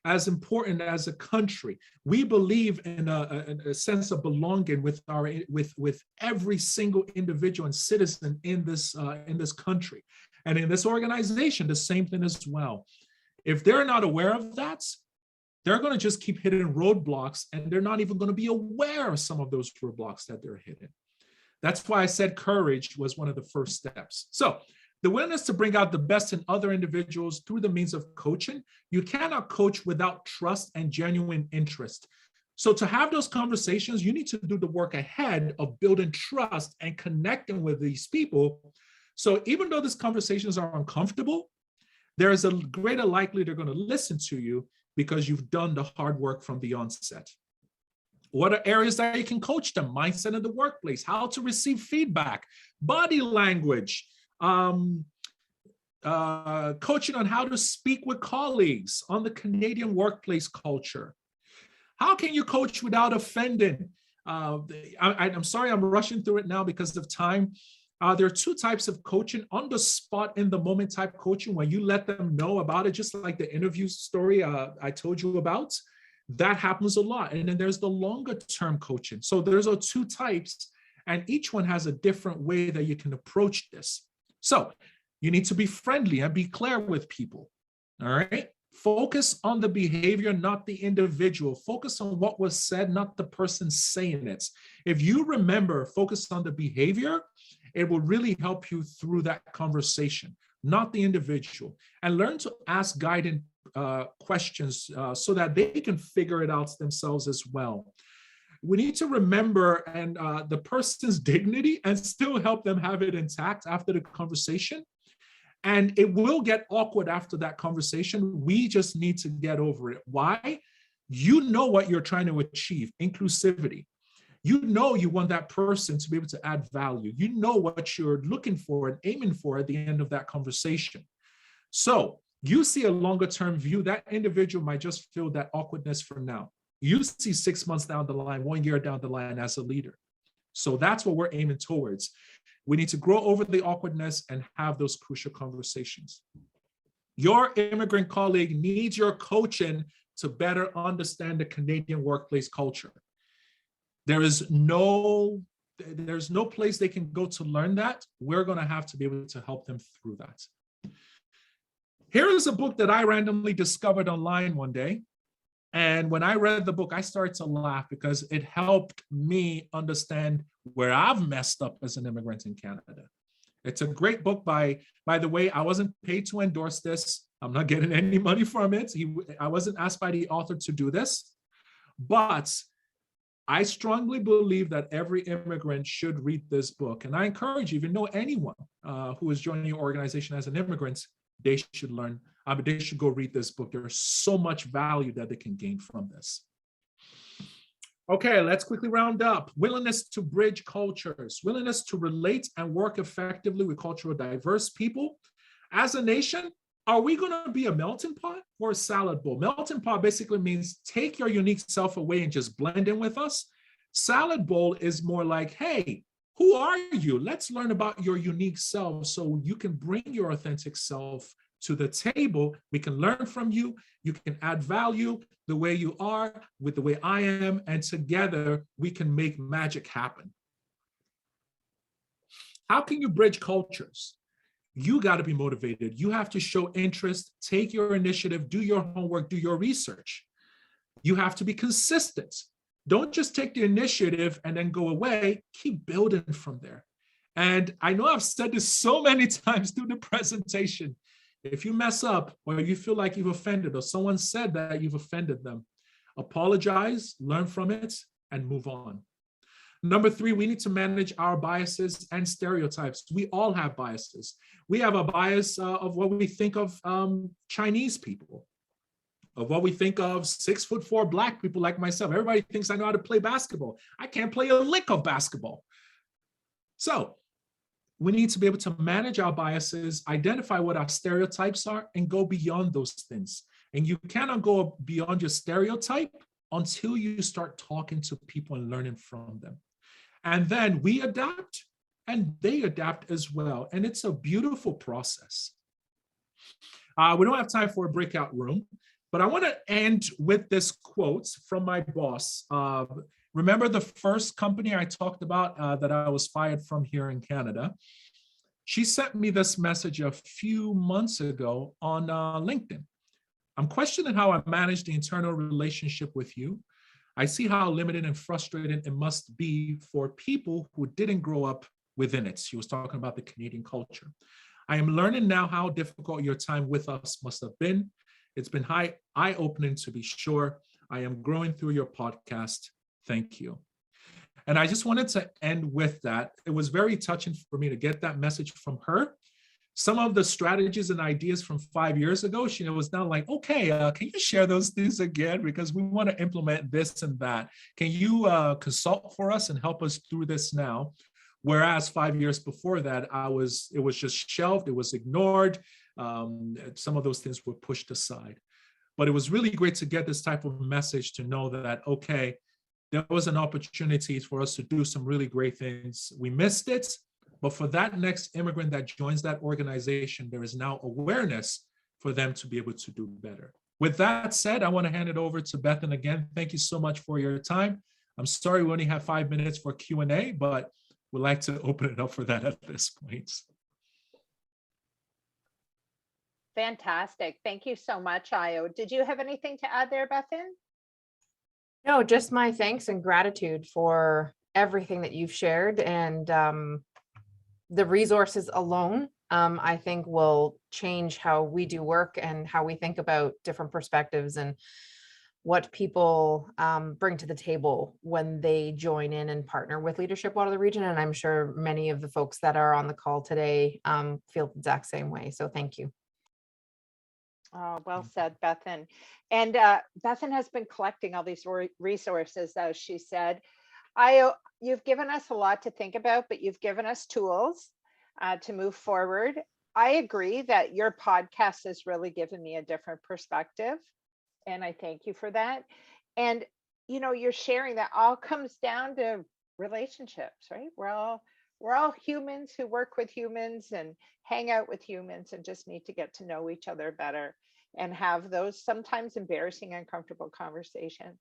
as important as a country. We believe in a sense of belonging with every single individual and citizen in this country. And in this organization, the same thing as well. If they're not aware of that, they're going to just keep hitting roadblocks, and they're not even going to be aware of some of those roadblocks that they're hitting. That's why I said courage was one of the first steps. So the willingness to bring out the best in other individuals through the means of coaching. You cannot coach without trust and genuine interest. So to have those conversations, you need to do the work ahead of building trust and connecting with these people. So even though these conversations are uncomfortable, there is a greater likelihood they're going to listen to you because you've done the hard work from the onset. What are areas that you can coach them? Mindset in the workplace, how to receive feedback, body language, coaching on how to speak with colleagues, on the Canadian workplace culture. How can you coach without offending? I'm sorry, I'm rushing through it now because of time. There are two types of coaching: on the spot, in the moment type coaching, when you let them know about it, just like the interview story I told you about. That happens a lot. And then there's the longer term coaching. So there's two types, and each one has a different way that you can approach this. So you need to be friendly and be clear with people. All right. Focus on the behavior, not the individual. Focus on what was said, not the person saying it. If you remember, focus on the behavior, it will really help you through that conversation, not the individual. And learn to ask guiding questions so that they can figure it out themselves as well. We need to remember and the person's dignity and still help them have it intact after the conversation. And it will get awkward after that conversation. We just need to get over it. Why? You know what you're trying to achieve: inclusivity. You know you want that person to be able to add value. You know what you're looking for and aiming for at the end of that conversation. So you see a longer term view. That individual might just feel that awkwardness for now. You see 6 months down the line, 1 year down the line as a leader. So that's what we're aiming towards. We need to grow over the awkwardness and have those crucial conversations. Your immigrant colleague needs your coaching to better understand the Canadian workplace culture. There's no place they can go to learn that. We're going to have to be able to help them through that. Here is a book that I randomly discovered online one day. And when I read the book, I started to laugh because it helped me understand where I've messed up as an immigrant in Canada. It's a great book. By the way, I wasn't paid to endorse this. I'm not getting any money from it. I wasn't asked by the author to do this. But I strongly believe that every immigrant should read this book. And I encourage you, if you know anyone who is joining your organization as an immigrant, they should learn. They should go read this book. There's so much value that they can gain from this. Okay, let's quickly round up. Willingness to bridge cultures, willingness to relate and work effectively with culturally diverse people. As a nation, are we going to be a melting pot or a salad bowl? Melting pot basically means take your unique self away and just blend in with us. Salad bowl is more like, hey, who are you? Let's learn about your unique self so you can bring your authentic self to the table. We can learn from you. You can add value the way you are with the way I am, and together we can make magic happen. How can you bridge cultures? You got to be motivated. You have to show interest, take your initiative, do your homework, do your research. You have to be consistent. Don't just take the initiative and then go away. Keep building from there. And I know I've said this so many times through the presentation. If you mess up or you feel like you've offended or someone said that you've offended them, apologize, learn from it, and move on. Number 3, we need to manage our biases and stereotypes. We all have biases. We have a bias of what we think of Chinese people, of what we think of 6'4" Black people like myself. Everybody thinks I know how to play basketball. I can't play a lick of basketball. So we need to be able to manage our biases, identify what our stereotypes are, and go beyond those things. And you cannot go beyond your stereotype until you start talking to people and learning from them. And then we adapt and they adapt as well. And it's a beautiful process. We don't have time for a breakout room, But I want to end with this quote from my boss. Remember the first company I talked about that I was fired from here in Canada? She sent me this message a few months ago on LinkedIn. I'm questioning how I managed the internal relationship with you. I see how limited and frustrated it must be for people who didn't grow up within it. She was talking about the Canadian culture. I am learning now how difficult your time with us must have been. It's been eye-opening to be sure. I am growing through your podcast. Thank you. And I just wanted to end with that. It was very touching for me to get that message from her. Some of the strategies and ideas from 5 years ago, she was now like, okay, can you share those things again? Because we want to implement this and that. Can you consult for us and help us through this now? Whereas 5 years before that, it was just shelved, it was ignored. Some of those things were pushed aside. But it was really great to get this type of message to know that, okay, there was an opportunity for us to do some really great things. We missed it, but for that next immigrant that joins that organization, there is now awareness for them to be able to do better. With that said, I want to hand it over to Bethan again. Thank you so much for your time. I'm sorry we only have 5 minutes for Q&A, but we'd like to open it up for that at this point. Fantastic. Thank you so much, Ayo. Did you have anything to add there, Bethan? No, just my thanks and gratitude for everything that you've shared, and the resources alone, I think will change how we do work and how we think about different perspectives and what people bring to the table when they join in and partner with Leadership Waterloo Region. And I'm sure many of the folks that are on the call today feel the exact same way. So thank you. Oh, well said, Bethan. And Bethan has been collecting all these resources, as she said. You've given us a lot to think about, but you've given us tools to move forward. I agree that your podcast has really given me a different perspective, and I thank you for that. And you know, you're sharing that all comes down to relationships, right? We're all humans who work with humans and hang out with humans and just need to get to know each other better and have those sometimes embarrassing, uncomfortable conversations.